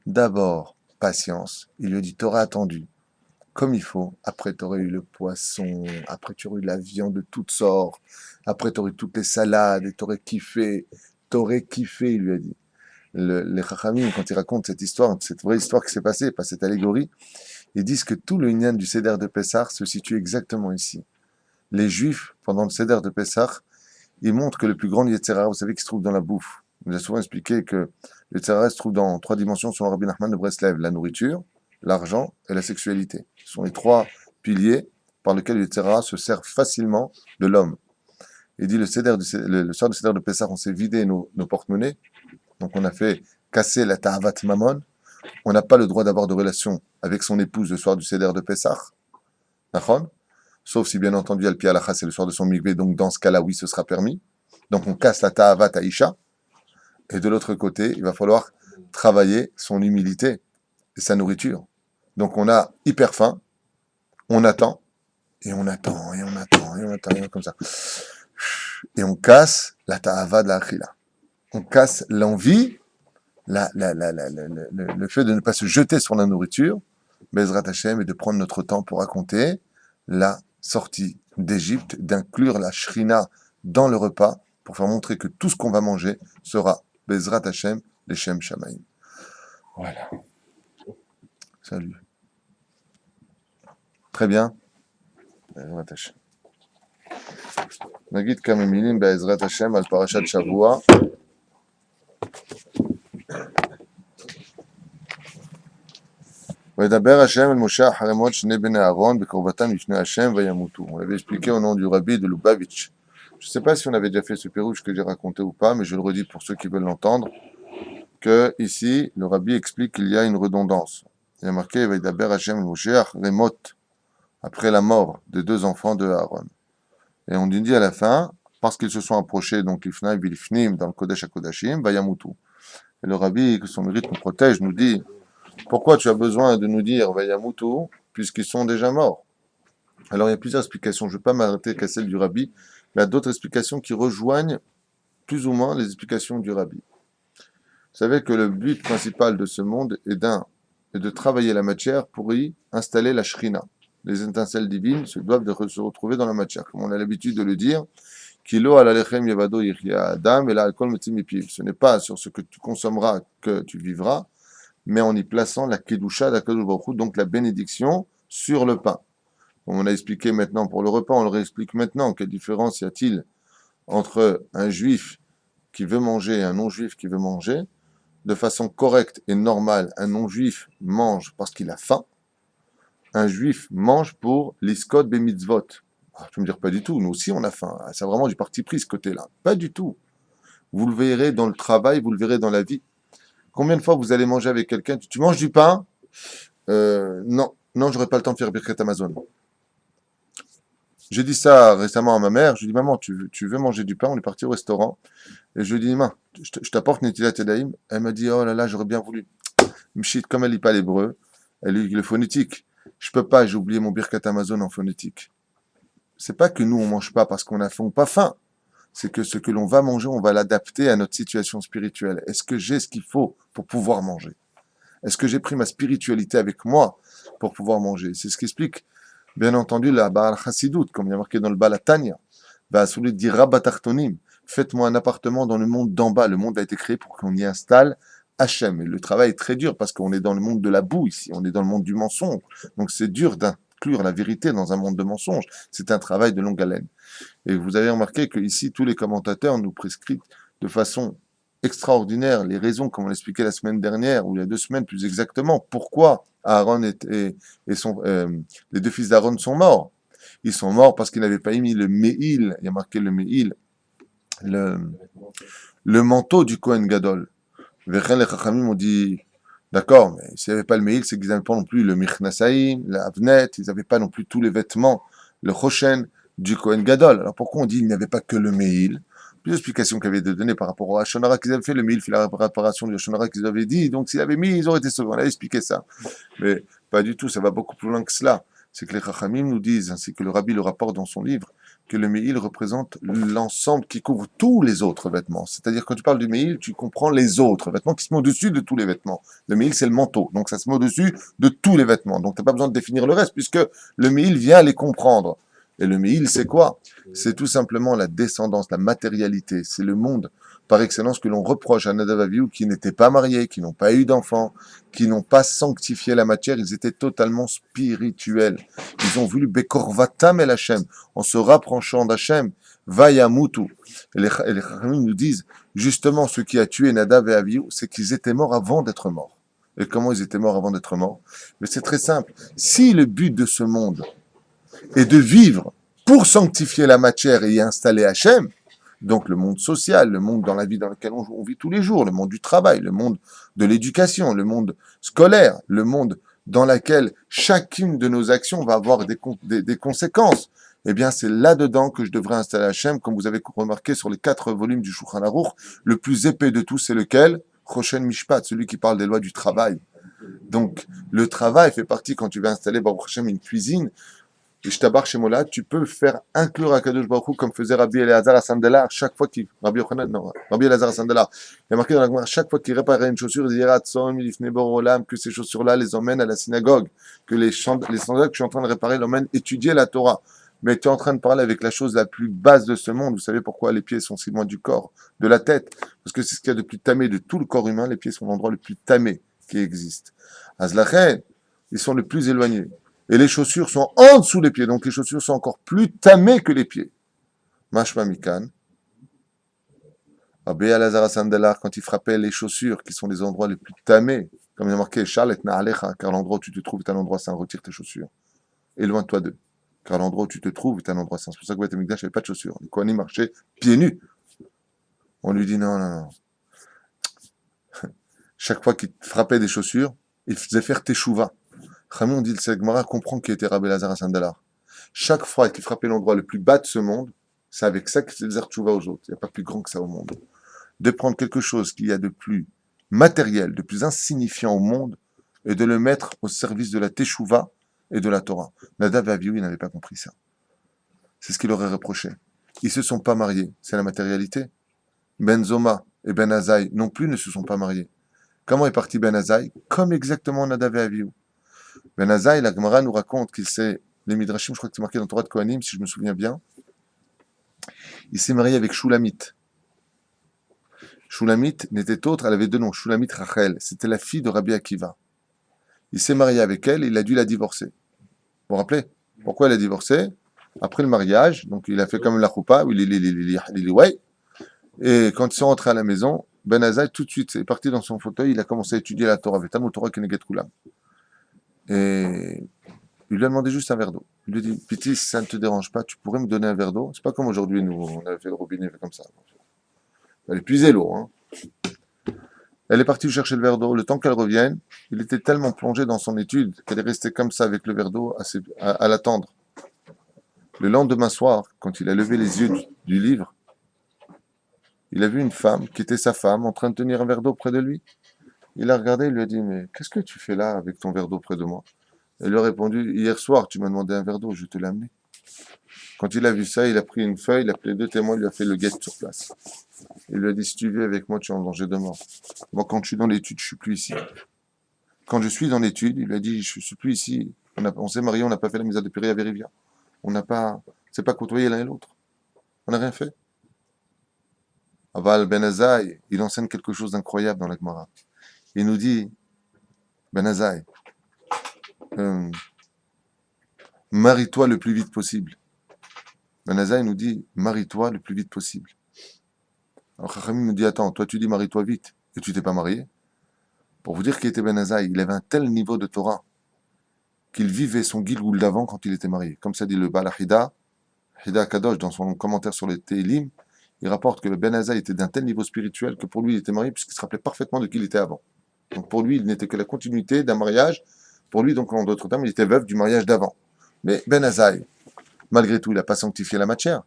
D'abord, patience. Il lui a dit, t'aurais attendu comme il faut. Après, t'aurais eu le poisson. Après, tu aurais eu de la viande de toutes sortes. Après, t'aurais eu toutes les salades et t'aurais kiffé. T'aurais kiffé, il lui a dit. Les Chachamim, quand ils racontent cette histoire, cette vraie histoire qui s'est passée, pas cette allégorie, ils disent que tout le Inyan du Seder de Pessah se situe exactement ici. Les Juifs, pendant le Seder de Pessah, ils montrent que le plus grand Yetzirah, vous savez, qui se trouve dans la bouffe. On nous a souvent expliqué que le Yetzirah se trouve dans 3 dimensions selon Rabbi Nachman de Breslev, la nourriture, l'argent et la sexualité. Ce sont les 3 piliers par lesquels le Yetzirah se sert facilement de l'homme. Il dit le soir du Seder de Pessah, on s'est vidé nos porte-monnaies, donc on a fait casser la ta'avat mammon. On n'a pas le droit d'avoir de relation avec son épouse le soir du Seder de Pessah. D'accord? Sauf si, bien entendu, Al-Pi Alacha, c'est le soir de son mikvé, donc dans ce cas-là, oui, ce sera permis. Donc on casse la ta'avat Aïcha. Et de l'autre côté, il va falloir travailler son humilité et sa nourriture. Donc on a hyper faim, on attend, et on attend, et on attend, et on attend, et comme ça. Et on casse la ta'avat de la achila. On casse l'envie, le fait de ne pas se jeter sur la nourriture, Bezrat Hashem, et de prendre notre temps pour raconter la sortie d'Égypte, d'inclure la shrina dans le repas, pour faire montrer que tout ce qu'on va manger sera Bezrat Hashem, les Shem Shamaim. Voilà. Salut. Très bien. Bezrat Hashem. Nagid Kamemilim, Bezrat Hashem, al Parashat Shavua. וידבר השם אל משה אחרי מות שני בני אהרון בקרבתם לפני השם וימותו. On l'avait expliqué au nom du rabbi de Lubavitch. Je ne sais pas si on avait déjà fait ce pérouge que j'ai raconté ou pas, mais je le redis pour ceux qui veulent l'entendre, que ici, le rabbi explique qu'il y a une redondance. Il y a marqué Vaidaber Hashem el Moshe achre mot, après la mort des 2 enfants de Aaron. Et on dit à la fin, parce qu'ils se sont approchés, donc l'ifnaim bilifnim, dans le Kodesh HaKodashim, vayamutu. Et le rabbi, que son mérite nous protège, nous dit, pourquoi tu as besoin de nous dire vayamutu, puisqu'ils sont déjà morts? Alors il y a plusieurs explications, je ne vais pas m'arrêter qu'à celle du rabbi, mais il y a d'autres explications qui rejoignent plus ou moins les explications du rabbi. Vous savez que le but principal de ce monde est de travailler la matière pour y installer la shrina. Les étincelles divines doivent se retrouver dans la matière. Comme on a l'habitude de le dire, Kilo ala lechem yevado yichya adam et la alcool metim mipiv. Ce n'est pas sur ce que tu consommeras que tu vivras, mais en y plaçant la kedusha d'Akadosh Baruch Hu, donc la bénédiction sur le pain. Comme on a expliqué maintenant pour le repas, on le réexplique maintenant. Quelle différence y a-t-il entre un juif qui veut manger et un non-juif qui veut manger? De façon correcte et normale, un non-juif mange parce qu'il a faim. Un juif mange pour l'iskot bemitzvot. Tu peux me dire pas du tout, nous aussi on a faim. C'est vraiment du parti pris ce côté-là. Pas du tout. Vous le verrez dans le travail, vous le verrez dans la vie. Combien de fois vous allez manger avec quelqu'un, tu manges du pain? Non, non, j'aurais pas le temps de faire Birkat Amazon. J'ai dit ça récemment à ma mère. Je lui ai dit, maman, tu veux manger du pain? On est parti au restaurant. Et je lui ai dit, maman, je t'apporte Netilat Yadayim. Elle m'a dit, oh là là, j'aurais bien voulu. Mshit, comme elle lit pas l'hébreu, elle lit le phonétique. Je peux pas, j'ai oublié mon Birkat Amazon en phonétique. C'est pas que nous, on mange pas parce qu'on a faim ou pas faim. C'est que ce que l'on va manger, on va l'adapter à notre situation spirituelle. Est-ce que j'ai ce qu'il faut pour pouvoir manger? Est-ce que j'ai pris ma spiritualité avec moi pour pouvoir manger? C'est ce qui explique, bien entendu, la Baal Chassidut, comme il y a marqué dans le Baal Tanya. Bah, celui dit Rabatartonim. Faites-moi un appartement dans le monde d'en bas. Le monde a été créé pour qu'on y installe Hachem. Et le travail est très dur parce qu'on est dans le monde de la boue ici. On est dans le monde du mensonge. Donc c'est dur d'inclure la vérité dans un monde de mensonges. C'est un travail de longue haleine. Et vous avez remarqué que ici, tous les commentateurs nous prescrivent de façon extraordinaire les raisons, comme on l'expliquait la semaine dernière, ou il y a 2 semaines plus exactement, pourquoi Aaron les 2 fils d'Aaron sont morts. Ils sont morts parce qu'ils n'avaient pas émis le Me'il, il y a marqué le Me'il, le, le manteau du Kohen Gadol. Vechen les Chachamim ont dit, d'accord, mais s'il n'y avait pas le Me'il, c'est qu'ils n'avaient pas non plus le Michnasaïm, la Avnet, ils n'avaient pas non plus tous les vêtements, le Choshen du Kohen Gadol. Alors pourquoi on dit qu'il n'y avait pas que le Me'il? Plus d'explications qu'ils avaient données par rapport au Hashonara qu'ils avaient fait, le Me'il fait la réparation du Hashonara qu'ils avaient dit, donc s'ils avaient mis, ils auraient été sauvés. On avait expliqué ça. Mais pas du tout, ça va beaucoup plus loin que cela. C'est que les Chachamim nous disent, ainsi que le Rabbi le rapporte dans son livre, que le Me'il représente l'ensemble qui couvre tous les autres vêtements. C'est-à-dire, quand tu parles du Me'il, tu comprends les autres vêtements qui se mettent au-dessus de tous les vêtements. Le Me'il, c'est le manteau, donc ça se met au-dessus de tous les vêtements. Donc, tu n'as pas besoin de définir le reste, puisque le Me'il vient les comprendre. Et le Me'il, c'est quoi? C'est tout simplement la descendance, la matérialité. C'est le monde, par excellence, que l'on reproche à Nadav Avihu, qui n'étaient pas mariés, qui n'ont pas eu d'enfants, qui n'ont pas sanctifié la matière. Ils étaient totalement spirituels. Ils ont voulu Bekorvatam el Hashem, en se rapprochant d'Hachem, Vayamutu. Et les Chachamim nous disent, justement, ce qui a tué Nadav et Avihu, c'est qu'ils étaient morts avant d'être morts. Et comment ils étaient morts avant d'être morts? Mais c'est très simple. Si le but de ce monde est de vivre pour sanctifier la matière et y installer Hachem, donc le monde social, le monde dans la vie dans lequel on vit tous les jours, le monde du travail, le monde de l'éducation, le monde scolaire, le monde dans lequel chacune de nos actions va avoir des conséquences, eh bien c'est là-dedans que je devrais installer Hachem, comme vous avez remarqué sur les 4 volumes du Shulchan Aruch, le plus épais de tous, c'est lequel? Choshen Mishpat, celui qui parle des lois du travail. Donc le travail fait partie, quand tu vas installer Baruch Hashem une cuisine, et je t'abarre chez Mola, tu peux faire inclure Akadosh Baruch Hu comme faisait Rabbi Elazar à Sandelar chaque fois qu'il, Rabbi Elazar à Sandelar. Il y a marqué dans la Gemara, chaque fois qu'il réparait une chaussure, il dirait Atsom, Ilifne Borolam, que ces chaussures-là les emmènent à la synagogue, que les sandales que je suis en train de réparer l'emmènent étudier la Torah. Mais tu es en train de parler avec la chose la plus basse de ce monde. Vous savez pourquoi les pieds sont si loin du corps, de la tête? Parce que c'est ce qu'il y a de plus tamé de tout le corps humain. Les pieds sont l'endroit le plus tamé qui existe. Azlachen, ils sont les plus éloignés. Et les chaussures sont en dessous des pieds, donc les chaussures sont encore plus tamées que les pieds. Mashma Mikan, Rabbi Elazar Sandelar, quand il frappait les chaussures, qui sont les endroits les plus tamés, comme il y a marqué, Charles et Naalecha, car l'endroit où tu te trouves est un endroit saint, retire tes chaussures. Éloigne-toi d'eux, car l'endroit où tu te trouves est un endroit saint. C'est pour ça que Beth Amikdash n'avait pas de chaussures. Les Kohanim marchaient pieds nus. On lui dit non, non, non. Chaque fois qu'il frappait des chaussures, il faisait faire teshuva. Chamon, on dit, le Segmara comprend qui était Rabbi Elazar Sandelar. Chaque fois qu'il frappait l'endroit le plus bas de ce monde, c'est avec ça qu'il faisait tchouva aux autres. Il n'y a pas plus grand que ça au monde. De prendre quelque chose qu'il y a de plus matériel, de plus insignifiant au monde, et de le mettre au service de la teshuva et de la Torah. Nadav et Avihu, ils n'avaient pas compris ça. C'est ce qu'il aurait reproché. Ils ne se sont pas mariés. C'est la matérialité. Ben Zoma et Ben Azaï non plus ne se sont pas mariés. Comment est parti Ben Azaï? Comme exactement Nadav et Avihu. Ben Azaï, la Gemara nous raconte qu'il s'est, les Midrashim, je crois que c'est marqué dans le Torah de Kohanim, si je me souviens bien, il s'est marié avec Shulamit. Shulamit n'était autre, elle avait 2 noms, Shulamit Rachel, c'était la fille de Rabbi Akiva. Il s'est marié avec elle et il a dû la divorcer. Vous vous rappelez? Pourquoi il a divorcé? Après le mariage, donc il a fait comme la choupa, et quand ils sont rentrés à la maison, Ben Azaï, tout de suite, est parti dans son fauteuil, il a commencé à étudier la Torah, Vetam, Torah Keneget Kulam. Et il lui a demandé juste un verre d'eau. Il lui a dit, Piti, si ça ne te dérange pas, tu pourrais me donner un verre d'eau? C'est pas comme aujourd'hui, nous, on avait fait le robinet comme ça. Elle est puiser l'eau. Hein. Elle est partie chercher le verre d'eau. Le temps qu'elle revienne, il était tellement plongé dans son étude qu'elle est restée comme ça avec le verre d'eau à l'attendre. Le lendemain soir, quand il a levé les yeux du livre, il a vu une femme qui était sa femme en train de tenir un verre d'eau près de lui. Il a regardé et lui a dit « Mais qu'est-ce que tu fais là avec ton verre d'eau près de moi ?» Elle lui a répondu « Hier soir, tu m'as demandé un verre d'eau, je te l'ai amené. » Quand il a vu ça, il a pris une feuille, il a appelé 2 témoins, il lui a fait le guet sur place. Il lui a dit « Si tu vis avec moi, tu es en danger de mort. Moi, quand je suis dans l'étude, je suis plus ici. » Quand je suis dans l'étude, il lui a dit « Je suis plus ici. On s'est mariés, on n'a pas fait la mise à de Péri à Vérivia. On n'a pas, c'est pas côtoyé l'un et l'autre. On n'a rien fait. » Aval Ben Azaï, il enseigne quelque chose d'incroyable dans la Gemara. Il nous dit, Ben Azaï, marie-toi le plus vite possible. Ben Azaï nous dit, marie-toi le plus vite possible. Alors Chachamim nous dit, attends, toi tu dis marie-toi vite, et tu t'es pas marié. Pour vous dire qu'il était Ben Azaï, il avait un tel niveau de Torah qu'il vivait son Gilgoul d'avant quand il était marié. Comme ça dit le Baal Hida Kadosh, dans son commentaire sur les Télim, il rapporte que le Ben Azaï était d'un tel niveau spirituel que pour lui il était marié puisqu'il se rappelait parfaitement de qui il était avant. Donc pour lui, il n'était que la continuité d'un mariage. Pour lui, donc en d'autres termes, il était veuf du mariage d'avant. Mais Ben Azaï, malgré tout, il n'a pas sanctifié la matière.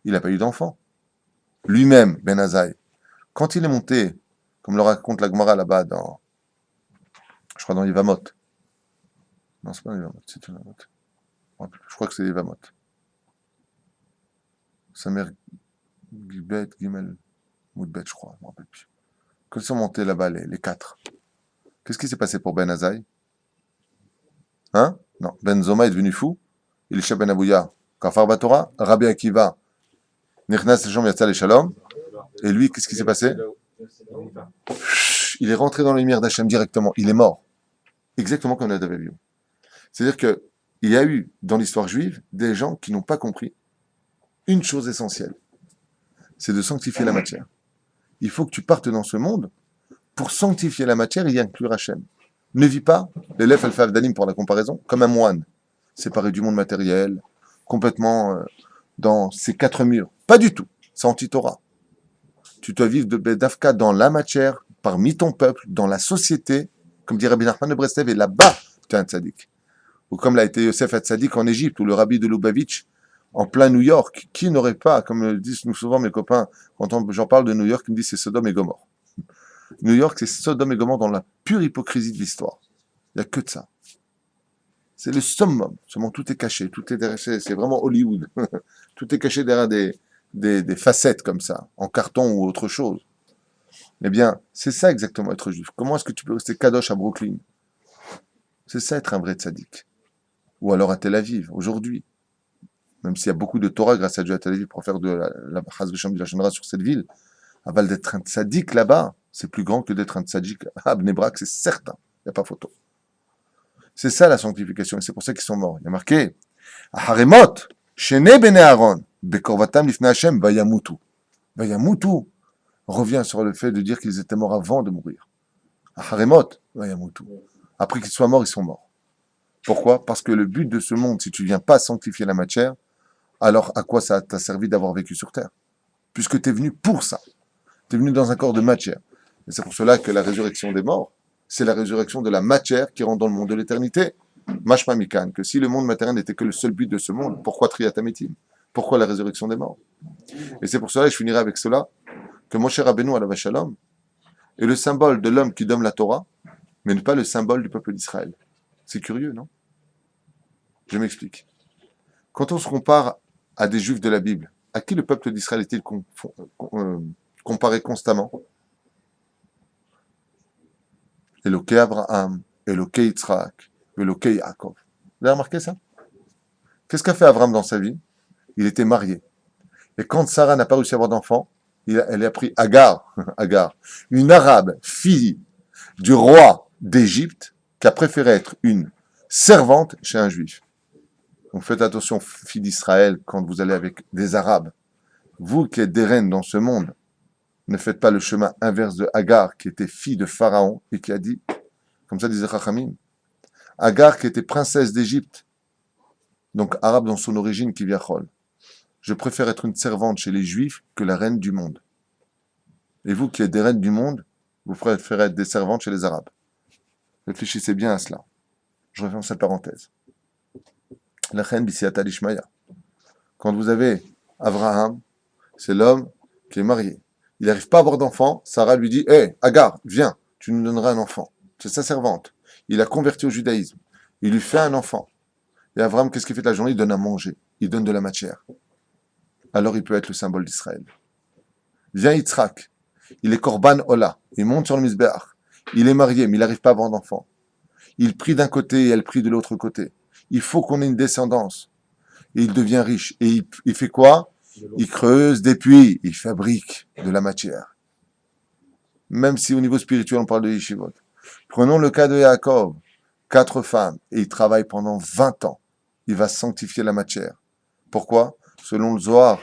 Il n'a pas eu d'enfant. Lui-même, Ben Azaï, quand il est monté, comme le raconte la Gemara là-bas, je crois dans les Vamot. Non, c'est pas les Vamot, c'est les Vamot. Je crois que c'est les Vamot. Sa mère, Gibet, Gimel, Moudbet, je crois, je ne me rappelle plus. Quand ils sont montés là-bas, les 4, qu'est-ce qui s'est passé pour Ben Azaï? Hein? Non, Ben Zoma est devenu fou. Il est Ben Abouya, Kafar Batora, Rabbi Akiva, Nichnas Shalom Yatzal et Shalom. Et lui, qu'est-ce qui s'est passé? Il est rentré dans la lumière d'Hachem directement. Il est mort. Exactement comme Nadav Avihu. C'est-à-dire qu'il y a eu, dans l'histoire juive, des gens qui n'ont pas compris une chose essentielle. C'est de sanctifier la matière. Il faut que tu partes dans ce monde pour sanctifier la matière et y inclure Hachem. Ne vis pas, l'élève Alpha Dalim pour la comparaison, comme un moine, séparé du monde matériel, complètement dans ses 4 murs. Pas du tout. C'est anti-Torah. Tu dois vivre de Bedavka dans la matière, parmi ton peuple, dans la société, comme dit Rabbi Nachman de Breslev, et là-bas, tu es un tzaddik. Ou comme l'a été Yosef Hatzadik en Égypte, ou le rabbi de Lubavitch, en plein New York. Qui n'aurait pas, comme le disent souvent mes copains, quand j'en parle de New York, ils me disent c'est Sodome et Gomorre. New York, c'est Sodome et Gomorre dans la pure hypocrisie de l'histoire. Il n'y a que de ça. C'est le summum. Seulement tout est caché, tout est derrière, c'est vraiment Hollywood. Tout est caché derrière des facettes comme ça, en carton ou autre chose. Eh bien, c'est ça exactement être juif. Comment est-ce que tu peux rester kadosh à Brooklyn? C'est ça être un vrai tzaddik. Ou alors à Tel Aviv, aujourd'hui. Même s'il y a beaucoup de Torah grâce à Dieu à Tel Aviv pour faire de la Chaz V'Shem de la Shonra sur cette ville, avant d'être un tzaddik là-bas, c'est plus grand que d'être un tzaddik à Bnei Brak, c'est certain. Il n'y a pas photo. C'est ça la sanctification, et c'est pour ça qu'ils sont morts. Il y a marqué Haremot, Shene Bene Aaron, Bekorvatam Lifnei Hashem, Vayamutu. Vayamutu revient sur le fait de dire qu'ils étaient morts avant de mourir. Haremot, Vayamutu. Après qu'ils soient morts, ils sont morts. Pourquoi? Parce que le but de ce monde, si tu ne viens pas sanctifier la matière, alors à quoi ça t'a servi d'avoir vécu sur Terre? Puisque tu es venu pour ça. Tu es venu dans un corps de matière. Et c'est pour cela que la résurrection des morts, c'est la résurrection de la matière qui rentre dans le monde de l'éternité. Mashma Mikan, que si le monde matériel n'était que le seul but de ce monde, pourquoi Triatametim? Pourquoi la résurrection des morts? Et c'est pour cela, et je finirai avec cela, que Moshe Rabbeinu alav shalom est le symbole de l'homme qui donne la Torah, mais pas le symbole du peuple d'Israël. C'est curieux, non? Je m'explique. Quand on se compare à des juifs de la Bible, à qui le peuple d'Israël est-il comparé constamment? Eloké Abraham, Eloké Yitzhak, Eloké Yaakov. Vous avez remarqué ça? Qu'est-ce qu'a fait Abraham dans sa vie? Il était marié. Et quand Sarah n'a pas réussi à avoir d'enfant, elle a pris Agar, Agar, une arabe, fille du roi d'Égypte, qui a préféré être une servante chez un juif. Donc faites attention, filles d'Israël, quand vous allez avec des arabes. Vous qui êtes des reines dans ce monde, ne faites pas le chemin inverse de Agar, qui était fille de Pharaon, et qui a dit, comme ça disait Chachamim, Agar qui était princesse d'Égypte, donc arabe dans son origine, qui vient Chol. Je préfère être une servante chez les Juifs que la reine du monde. Et vous qui êtes des reines du monde, vous préférez être des servantes chez les Arabes. Réfléchissez bien à cela. Je referme cette parenthèse. La reine Bisiata Lishmaya. Quand vous avez Abraham, c'est l'homme qui est marié. Il n'arrive pas à avoir d'enfant. Sarah lui dit, hé, Agar, viens, tu nous donneras un enfant. C'est sa servante. Il a converti au judaïsme. Il lui fait un enfant. Et Abraham, qu'est-ce qu'il fait de la journée? Il donne à manger. Il donne de la matière. Alors il peut être le symbole d'Israël. Vient Yitzhak. Il est Korban Ola. Il monte sur le Misbéach. Il est marié, mais il n'arrive pas à avoir d'enfant. Il prie d'un côté et elle prie de l'autre côté. Il faut qu'on ait une descendance. Et il devient riche. Et il fait quoi? Il creuse des puits. Il fabrique de la matière. Même si au niveau spirituel, on parle de yeshivot. Prenons le cas de Yaakov. 4 femmes. Et il travaille pendant 20 ans. Il va sanctifier la matière. Pourquoi? Selon le Zohar,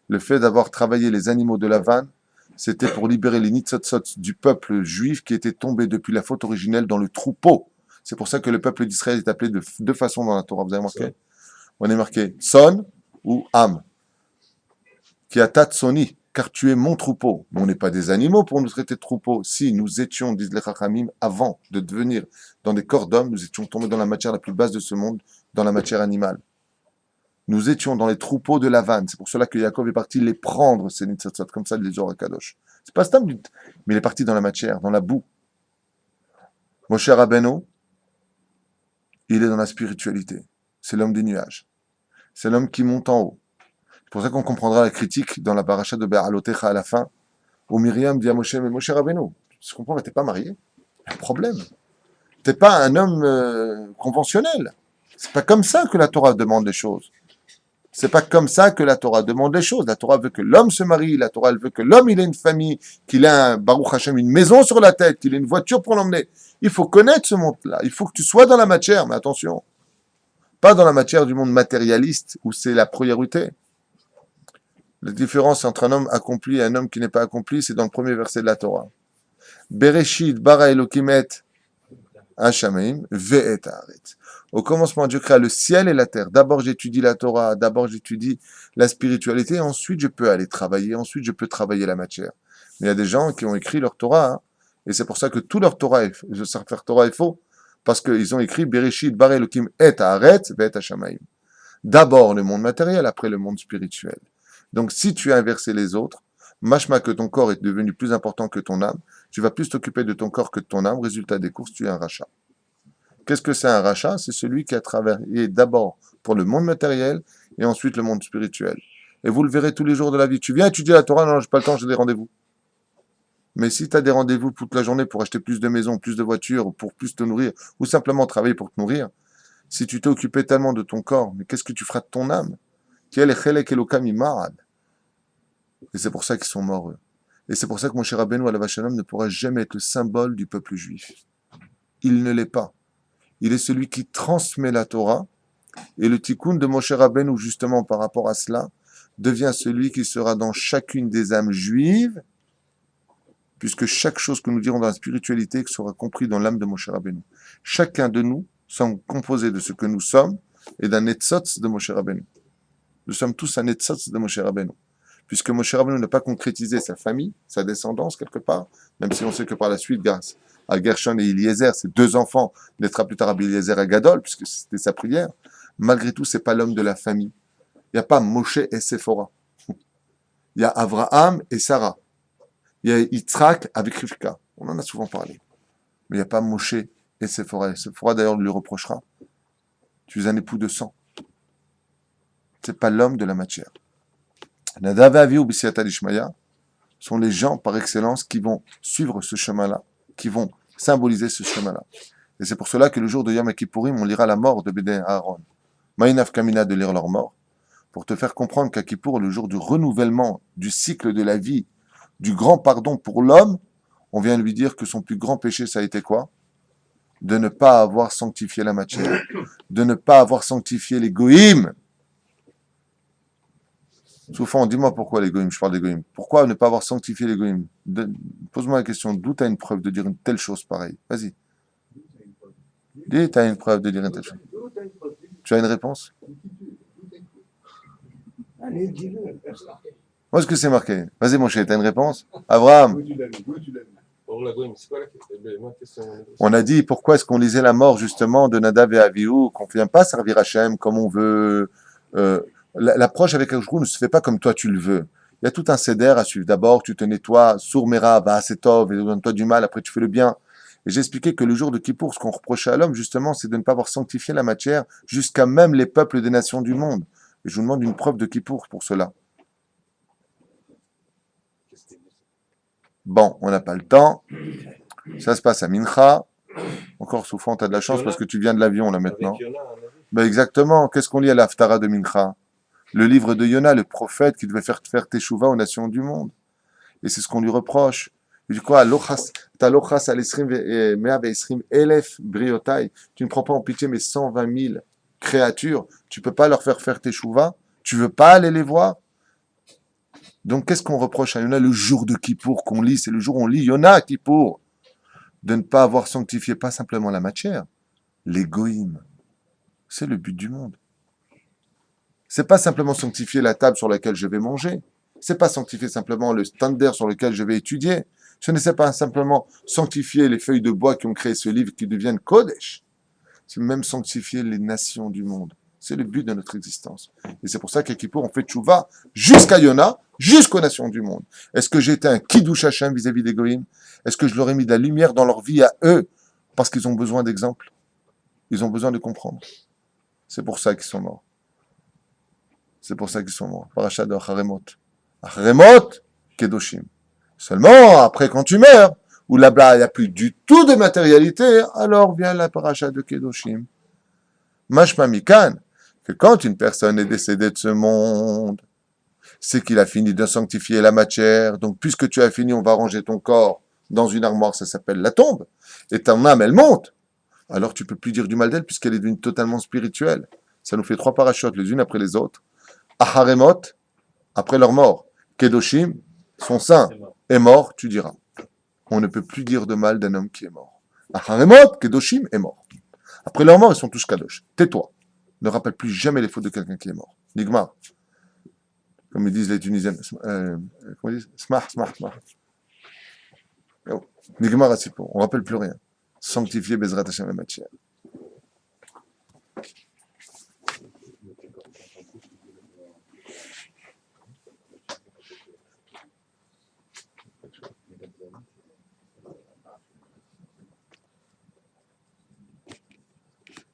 le fait d'avoir travaillé les animaux de la vanne, c'était pour libérer les nitzotzot du peuple juif qui était tombé depuis la faute originelle dans le troupeau. C'est pour ça que le peuple d'Israël est appelé de deux façons dans la Torah. Vous avez marqué? On est marqué son ou am. Qui a tatsoni, car tu es mon troupeau. Mais on n'est pas des animaux pour nous traiter de troupeau. Si nous étions, disent les Chachamim, avant de devenir dans des corps d'hommes, nous étions tombés dans la matière la plus basse de ce monde, dans la matière animale. Nous étions dans les troupeaux de la vanne. C'est pour cela que Yaakov est parti les prendre, ces nitzotzot, comme ça, les Zohar Kadosh. C'est pas Stam, mais il est parti dans la matière, dans la boue. Moshe Rabbeinu, il est dans la spiritualité. C'est l'homme des nuages. C'est l'homme qui monte en haut. C'est pour ça qu'on comprendra la critique dans la paracha de Be'alotecha à la fin, où Myriam dit à Moshe, mais Moshe Rabbeinu, tu comprends, t'es pas marié. Il y a un problème. T'es pas un homme conventionnel. C'est pas comme ça que la Torah demande les choses. C'est pas comme ça que la Torah demande les choses. La Torah veut que l'homme se marie, la Torah elle veut que l'homme il ait une famille, qu'il ait un Baruch Hashem, une maison sur la tête, qu'il ait une voiture pour l'emmener. Il faut connaître ce monde-là. Il faut que tu sois dans la matière, mais attention, pas dans la matière du monde matérialiste où c'est la priorité. La différence entre un homme accompli et un homme qui n'est pas accompli, c'est dans le premier verset de la Torah. Bereshit bara Elokim et Hashameim ve'et haaretz. Au commencement, Dieu créa le ciel et la terre. D'abord, j'étudie la Torah, d'abord, j'étudie la spiritualité, ensuite, je peux aller travailler, ensuite, je peux travailler la matière. Mais il y a des gens qui ont écrit leur Torah, hein, et c'est pour ça que tout leur Torah, Torah est faux, parce qu'ils ont écrit Bereshit bara Elokim et haaretz ve'et Hashameim. D'abord le monde matériel, après le monde spirituel. Donc, si tu as inversé les autres, machma que ton corps est devenu plus important que ton âme, tu vas plus t'occuper de ton corps que de ton âme, résultat des courses, tu es un rachat. Qu'est-ce que c'est un rachat? C'est celui qui a travaillé d'abord pour le monde matériel et ensuite le monde spirituel. Et vous le verrez tous les jours de la vie. Tu viens étudier la Torah, non, j'ai pas le temps, j'ai des rendez-vous. Mais si tu as des rendez-vous toute la journée pour acheter plus de maisons, plus de voitures, pour plus te nourrir, ou simplement travailler pour te nourrir, si tu t'es occupé tellement de ton corps, mais qu'est-ce que tu feras de ton âme? Et c'est pour ça qu'ils sont morts, eux. Et c'est pour ça que mon cher Rabbeinu alav Shalom ne pourra jamais être le symbole du peuple juif. Il ne l'est pas. Il est celui qui transmet la Torah, et le tikkun de Moshe Rabbeinu, justement par rapport à cela, devient celui qui sera dans chacune des âmes juives, puisque chaque chose que nous dirons dans la spiritualité sera compris dans l'âme de Moshe Rabbeinu. Chacun de nous sommes composés de ce que nous sommes et d'un etzotz de Moshe Rabbeinu. Nous sommes tous un etzotz de Moshe Rabbeinu. Puisque Moshe Rabbeinu n'a pas concrétisé sa famille, sa descendance quelque part, même si on sait que par la suite, grâce à Gershon et Eliezer, ses deux enfants, naîtra plus tard Rabbi Eliezer et Gadol, puisque c'était sa prière, malgré tout, c'est pas l'homme de la famille. Il n'y a pas Moshe et Séphora. Il y a Abraham et Sarah. Il y a Yitzhak avec Rivka. On en a souvent parlé. Mais il n'y a pas Moshe et Séphora. Et Séphora, d'ailleurs, lui reprochera. Tu es un époux de sang. C'est pas l'homme de la matière. Nadav et Avihu b'siyata d'Ishmaya sont les gens par excellence qui vont suivre ce chemin-là, qui vont symboliser ce chemin-là. Et c'est pour cela que le jour de Yom Kippourim, on lira la mort de Bédé et Aaron. Maïnaf Kamina de lire leur mort, pour te faire comprendre qu'à Kippour, le jour du renouvellement du cycle de la vie, du grand pardon pour l'homme, on vient lui dire que son plus grand péché, ça a été quoi? De ne pas avoir sanctifié la matière, de ne pas avoir sanctifié les goïms. Souvent, dis-moi pourquoi les goïms, je parle des goïms. Pourquoi ne pas avoir sanctifié les goïms? Pose-moi la question, d'où tu as une preuve de dire une telle chose pareille? Vas-y. Dis, tu as une preuve de dire une telle chose. Tu as une réponse? Allez, dis-le. Où est-ce que c'est marqué? Vas-y, mon chéri, t'as une réponse? Abraham, Où tu l'as vu? Où tu l'as vu? Or la goyim, c'est quoi ma question? on a dit pourquoi est-ce qu'on lisait la mort justement de Nadav et Avihu, qu'on ne vient pas servir Hachem comme on veut. Euh, L'approche avec Hachem ne se fait pas comme toi tu le veux. Il y a tout un céder à suivre. D'abord, tu te nettoies, sourmera, va c'est tov, et donne-toi du mal, après tu fais le bien. Et j'ai expliqué que le jour de Kippour, ce qu'on reprochait à l'homme, justement, c'est de ne pas avoir sanctifié la matière jusqu'à même les peuples des nations du monde. Et je vous demande une preuve de Kippour pour cela. Bon, on n'a pas le temps. Ça se passe à Mincha. Encore souffrant, tu as de la chance parce que tu viens de l'avion là maintenant. Avec Yona, on a vu. Ben exactement. Qu'est-ce qu'on lit à l'Haftara de Mincha? Le livre de Yona, le prophète qui devait faire Teshuvah aux nations du monde. Et c'est ce qu'on lui reproche. Il dit quoi? Ta lochas al esrim mea ve'esrim elef briotai. Tu ne prends pas en pitié mes 120 000 créatures. Tu peux pas leur faire Teshuvah? Tu veux pas aller les voir? Donc qu'est-ce qu'on reproche à Yona le jour de Kippour qu'on lit? C'est le jour où on lit Yona à Kippour. De ne pas avoir sanctifié pas simplement la matière, l'égoïme. C'est le but du monde. C'est pas simplement sanctifier la table sur laquelle je vais manger. C'est pas sanctifier simplement le standard sur lequel je vais étudier. Ce n'est pas simplement sanctifier les feuilles de bois qui ont créé ce livre qui deviennent Kodesh. C'est même sanctifier les nations du monde. C'est le but de notre existence. Et c'est pour ça qu'à Kippour, on fait tchouva jusqu'à Yona, jusqu'aux nations du monde. Est-ce que j'ai été un kiddush Hashem vis-à-vis des goïms? Est-ce que je leur ai mis de la lumière dans leur vie à eux? Parce qu'ils ont besoin d'exemples. Ils ont besoin de comprendre. C'est pour ça qu'ils sont morts. C'est pour ça qu'ils sont morts. Parachat de Acharemot. Acharemot, Kedoshim. Seulement, après quand tu meurs, où là-bas il n'y a plus du tout de matérialité, alors vient la parachat de Kedoshim. Mashma Mikan, que quand une personne est décédée de ce monde, c'est qu'il a fini de sanctifier la matière. Donc, puisque tu as fini, on va ranger ton corps dans une armoire, ça s'appelle la tombe. Et ton âme, elle monte. Alors, tu peux plus dire du mal d'elle puisqu'elle est devenue totalement spirituelle. Ça nous fait 3 parachutes les unes après les autres. Aharemot, après leur mort. Kedoshim, son saint, est mort, tu diras. On ne peut plus dire de mal d'un homme qui est mort. Aharemot, Kedoshim, est mort. Après leur mort, ils sont tous kadosh. Tais-toi. Ne rappelle plus jamais les fautes de quelqu'un qui est mort. Nigmar. Comme ils disent les Tunisiens. Comment ils disent? Smah. Nigmar Asipo. On ne rappelle plus rien. Sanctifier Bezrat Hashem la matière.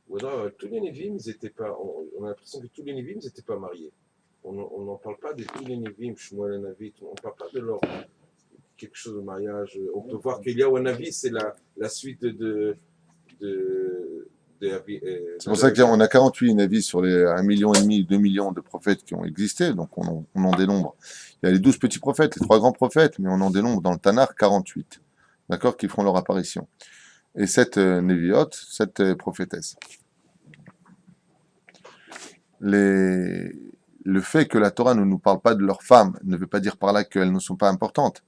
Ou alors, tous les Névim, ils étaient pas. On a l'impression que tous les Névim, ils n'étaient pas mariés. On n'en parle pas de tous les Névim, Shmuel et Navi, on ne parle pas de leur quelque chose de mariage. On peut voir qu'Eliaou et Navi, c'est la suite de C'est pour ça qu'on a 48 Navis sur les 1,5 million, 2 millions de prophètes qui ont existé, donc on en dénombre. Il y a les 12 petits prophètes, les 3 grands prophètes, mais on en dénombre dans le Tanakh 48, d'accord, qui feront leur apparition. Et 7 Neviot, 7 prophétesses. Le fait que la Torah ne nous parle pas de leurs femmes ne veut pas dire par là qu'elles ne sont pas importantes.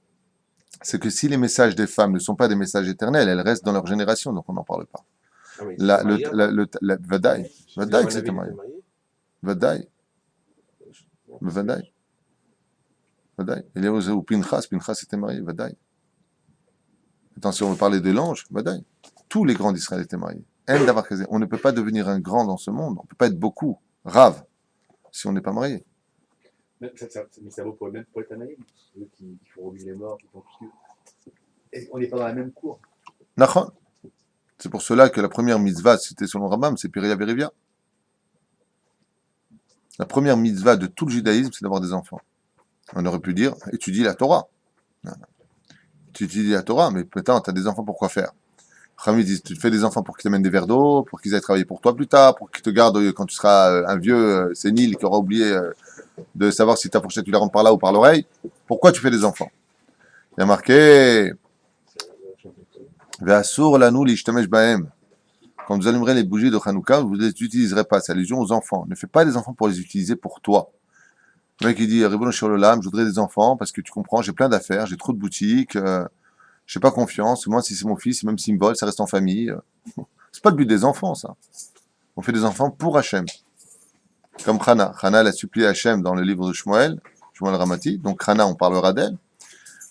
C'est que si les messages des femmes ne sont pas des messages éternels, elles restent dans leur génération, donc on n'en parle pas. Ah oui, Vadaï, c'était marié. Vadaï. Il y a où Pinchas était marié, Vadaï. Attention, on veut parler de l'ange, Vadaï. Tous les grands d'Israël étaient mariés. On ne peut pas devenir un grand dans ce monde, on ne peut pas être beaucoup, Rav, si on n'est pas marié. Mais ça vaut même pour les Tanaïm, ceux qui font revenir les morts, qui font tout ce que... On n'est pas dans la même cour. Nachon. C'est pour cela que la première mitzvah, citée selon Rambam, c'est Piria Berivia. La première mitzvah de tout le judaïsme, c'est d'avoir des enfants. On aurait pu dire, étudie la Torah. Non. Tu étudies la Torah, mais putain, tu as des enfants pour quoi faire? Rami dit, tu fais des enfants pour qu'ils t'amènent des verres d'eau, pour qu'ils aillent travailler pour toi plus tard, pour qu'ils te gardent quand tu seras un vieux sénile qui aura oublié de savoir si ta fourchette tu la rentres par là ou par l'oreille. Pourquoi tu fais des enfants? Il y a marqué Ve'asur lanu l'ishtamesh bahem. Quand vous allumerez les bougies de Hanouka, vous ne les utiliserez pas. C'est allusion aux enfants. Ne fais pas des enfants pour les utiliser pour toi. Le mec il dit Ribono Shel Olam, je voudrais des enfants parce que tu comprends, j'ai plein d'affaires, j'ai trop de boutiques, j'ai pas confiance. Moi, si c'est mon fils, même s'il me vole, ça reste en famille. C'est pas le but des enfants, ça. On fait des enfants pour Hachem. Comme Hana. Hana l'a supplié Hachem dans le livre de Shmuel. Shmuel Ramati, donc Rana, on parlera d'elle.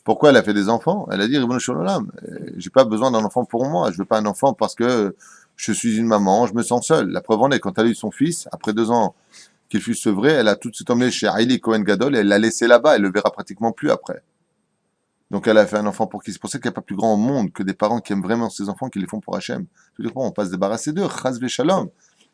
Pourquoi elle a fait des enfants? Elle a dit, Ribono Shel Olam, j'ai pas besoin d'un enfant pour moi, je veux pas un enfant parce que je suis une maman, je me sens seule. La preuve en est, quand elle a eu son fils, après 2 ans qu'il fut sevré, elle a tout de suite emmené chez Haïli Cohen Gadol et elle l'a laissé là-bas, elle le verra pratiquement plus après. Donc elle a fait un enfant pour qui? C'est pour ça qu'il n'y a pas plus grand au monde que des parents qui aiment vraiment ses enfants, qui les font pour Hachem. Tout le temps, on passe se débarrasser d'eux, chas v'shalom.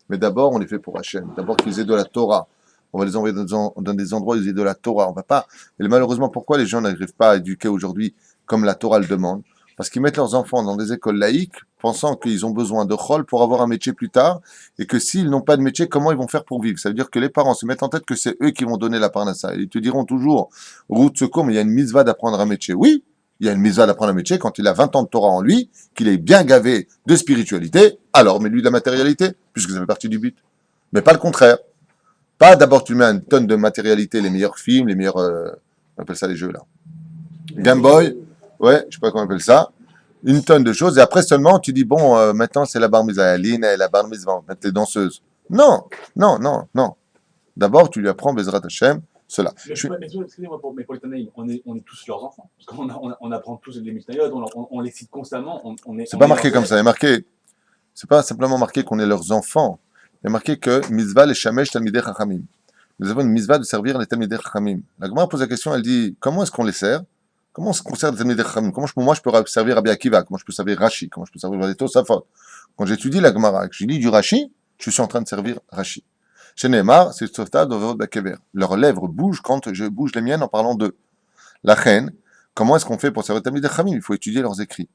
Mais d'abord, on les fait pour Hachem. D'abord qu'ils aient de la Torah. On va les envoyer dans des endroits où ils aient de la Torah. On va pas. Et malheureusement, pourquoi les gens n'arrivent pas à éduquer aujourd'hui comme la Torah le demande? Parce qu'ils mettent leurs enfants dans des écoles laïques, pensant qu'ils ont besoin de chol pour avoir un métier plus tard, et que s'ils n'ont pas de métier, comment ils vont faire pour vivre? Ça veut dire que les parents se mettent en tête que c'est eux qui vont donner la parnassa. Ils te diront toujours, route secours, mais il y a une mitzvah d'apprendre un métier. Oui, il y a une mitzvah d'apprendre un métier quand il a 20 ans de Torah en lui, qu'il est bien gavé de spiritualité, alors mets-lui de la matérialité, puisque ça fait partie du but. Mais pas le contraire. Pas d'abord tu mets une tonne de matérialité, les meilleurs films, les meilleurs, on appelle ça les jeux là. Game Boy, ouais, je sais pas comment on appelle ça. Une tonne de choses, et après seulement tu dis, bon, maintenant c'est la bar mitzvah, Aline et la bar mitzvah, mettre les danseuses. Non, non, non, non. D'abord tu lui apprends Bezrat Hashem, cela. Excusez-moi, mais pour les Tanaïm, on est tous leurs enfants. Parce qu'on apprend tous les Mishnayot, on les cite constamment. C'est pas marqué comme ça, il est marqué, c'est pas simplement marqué qu'on est leurs enfants, il est marqué que mitzvah les shamesh talmidei chachamim. Nous avons une mitzvah de servir les talmidei chachamim. La Gemara pose la question, elle dit, comment est-ce qu'on les sert? Comment est-ce qu'on sert les talmidei chachamim? Comment moi je peux servir Rabbi Akiva? Comment je peux servir Rashi? Comment je peux servir les Tosafot? Quand j'étudie la Gemara, que je lis du Rashi, je suis en train de servir Rashi. Chez Neymar, c'est Softa Dovot Bakever. Leurs lèvres bougent quand je bouge les miennes en parlant d'eux. La reine, comment est-ce qu'on fait pour servir les talmidei chachamim? Il faut étudier leurs écrits.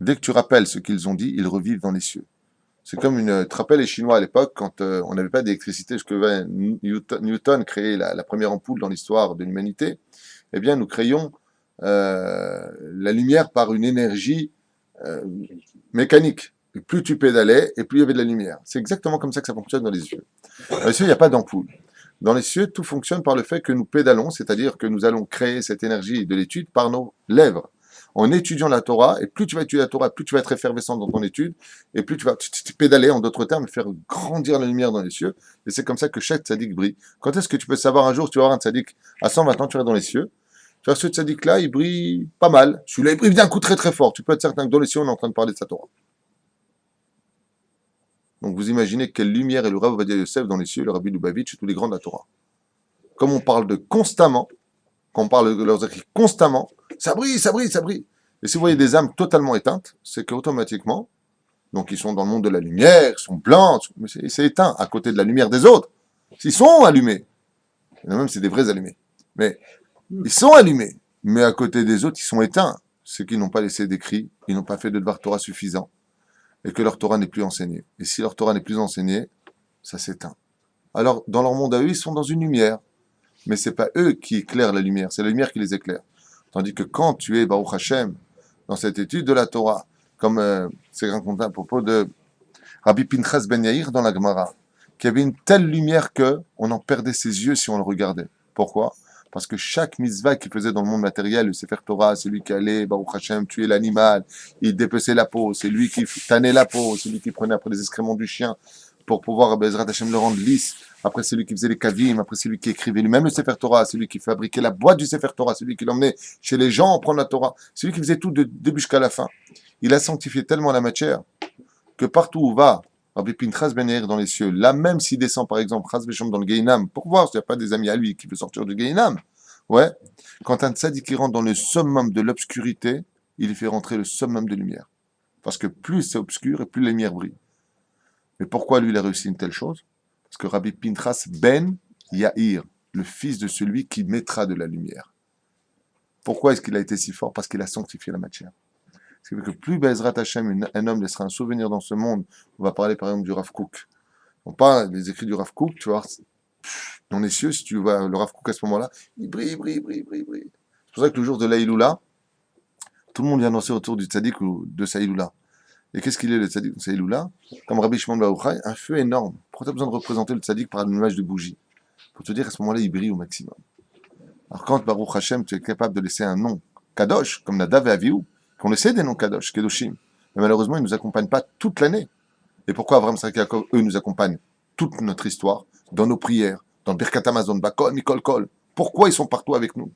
Dès que tu rappelles ce qu'ils ont dit, ils revivent dans les cieux. C'est comme tu te rappelles les Chinois à l'époque, quand on n'avait pas d'électricité, jusque Newton créait la première ampoule dans l'histoire de l'humanité, eh bien nous créions la lumière par une énergie mécanique. Et plus tu pédalais, et plus il y avait de la lumière. C'est exactement comme ça que ça fonctionne dans les cieux. Dans les cieux, il n'y a pas d'ampoule. Dans les cieux, tout fonctionne par le fait que nous pédalons, c'est-à-dire que nous allons créer cette énergie de l'étude par nos lèvres. En étudiant la Torah, et plus tu vas étudier la Torah, plus tu vas être effervescent dans ton étude, et plus tu vas pédaler, en d'autres termes, faire grandir la lumière dans les cieux, et c'est comme ça que chaque tzaddik brille. Quand est-ce que tu peux savoir un jour si tu vas avoir un tzaddik à 120 ans, tu vas dans les cieux, tu vois, ce tzaddik-là, il brille pas mal, celui-là, il brille d'un coup très très fort, tu peux être certain que dans les cieux, on est en train de parler de sa Torah. Donc vous imaginez quelle lumière est le Rav Ovadia Yosef dans les cieux, le Rabbi Lubavitch et tous les grands de la Torah. Comme on parle de constamment, quand on parle de leurs écrits constamment, ça brille, ça brille, ça brille. Et si vous voyez des âmes totalement éteintes, c'est qu'automatiquement, donc ils sont dans le monde de la lumière, ils sont blancs, mais c'est éteint à côté de la lumière des autres. Ils sont allumés. Il y en a même, c'est des vrais allumés. Mais ils sont allumés. Mais à côté des autres, ils sont éteints. Ceux qui n'ont pas laissé d'écrit, ils n'ont pas fait de devoir Torah suffisant. Et que leur Torah n'est plus enseignée. Et si leur Torah n'est plus enseignée, ça s'éteint. Alors, dans leur monde à eux, ils sont dans une lumière. Mais c'est pas eux qui éclairent la lumière, c'est la lumière qui les éclaire. Tandis que quand tu es Baruch Hashem dans cette étude de la Torah, comme c'est raconté à propos de Rabbi Pinchas Ben Yair dans la Gemara, qui avait une telle lumière que on en perdait ses yeux si on le regardait. Pourquoi? Parce que chaque mitzvah qu'il faisait dans le monde matériel, le Sefer Torah, c'est lui qui allait, Baruch Hashem, tuer l'animal, il dépeçait la peau, c'est lui qui tannait la peau, c'est lui qui prenait après les excréments du chien pour pouvoir, Bezrat Hashem, le rendre lisse. Après, c'est lui qui faisait les kavim, après, c'est lui qui écrivait lui-même le Sefer Torah, c'est lui qui fabriquait la boîte du Sefer Torah, c'est lui qui l'emmenait chez les gens en prendre la Torah, c'est lui qui faisait tout de début jusqu'à la fin. Il a sanctifié tellement la matière que partout où va Rabbi Pinchas Ben Yair dans les cieux, là même s'il descend par exemple Chas Vesham dans le Gehinam, pour voir s'il n'y a pas des amis à lui qui veut sortir du Gehinam, ouais, quand un tzaddik qui rentre dans le summum de l'obscurité, il fait rentrer le summum de lumière. Parce que plus c'est obscur et plus la lumière brille. Mais pourquoi lui il a réussi une telle chose? Parce que Rabbi Pinchas Ben Yair, le fils de celui qui mettra de la lumière. Pourquoi est-ce qu'il a été si fort? Parce qu'il a sanctifié la matière. Ce qui fait que plus Bezrat Hashem, un homme laissera un souvenir dans ce monde, on va parler par exemple du Rav Kook. On parle des écrits du Rav Kook, tu vois, dans les cieux, si tu vois le Rav Kook à ce moment-là, il brille, brille, brille, brille, brille. C'est pour ça que le jour de l'Aïloula, tout le monde vient danser autour du tzaddik ou de sa Aïloula. Et qu'est-ce qu'il est le tzaddik de sa Aïloula? Comme Rabbi Shimon Bar Yochai, un feu énorme. Pourquoi tu as besoin de représenter le tzaddik par une image de bougie? Pour te dire qu'à ce moment-là, il brille au maximum. Alors quand Baruch Hashem, tu es capable de laisser un nom Kadosh, comme Nadav et Avihu, qu'on essaie des noms Kadosh, Kedoshim, mais malheureusement, ils ne nous accompagnent pas toute l'année. Et pourquoi Avram, Yitzhak, Yaakov, eux, nous accompagnent toute notre histoire, dans nos prières, dans le Birkat Hamazon, Bakol, Mikol, Kol, Pourquoi ils sont partout avec nous?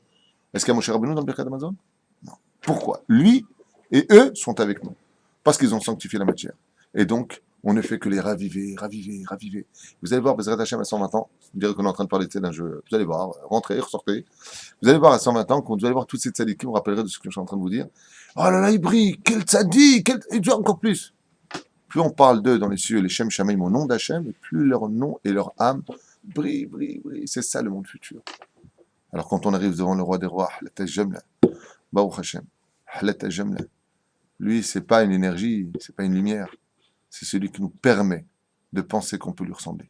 Est-ce qu'il y a Moshe Rabbeinu dans le Birkat Amazon? Non. Pourquoi? Lui et eux sont avec nous. Parce qu'ils ont sanctifié la matière. Et donc, on ne fait que les raviver, raviver, raviver. Vous allez voir, Bezrat Hashem à 120 ans, vous direz qu'on est en train de parler d'un jeu. Vous allez voir, rentrez, ressortez. Vous allez voir à 120 ans, quand vous allez voir toutes ces tzadikim, vous vous rappellerez de ce que je suis en train de vous dire. Oh là là, il brille, quel tzadik, et Dieu encore plus. Plus on parle d'eux dans les cieux, les Shem Shamaim au nom d'Hachem, et plus leur nom et leur âme brillent, brillent, brillent. C'est ça le monde futur. Alors quand on arrive devant le roi des rois, Baruch Hashem, lui, c'est pas une énergie, c'est pas une lumière, c'est celui qui nous permet de penser qu'on peut lui ressembler.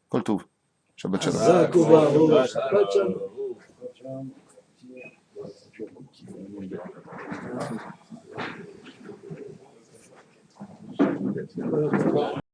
Kol Tov. Shabbat Shalom. חזק וברוך. שבת שלום.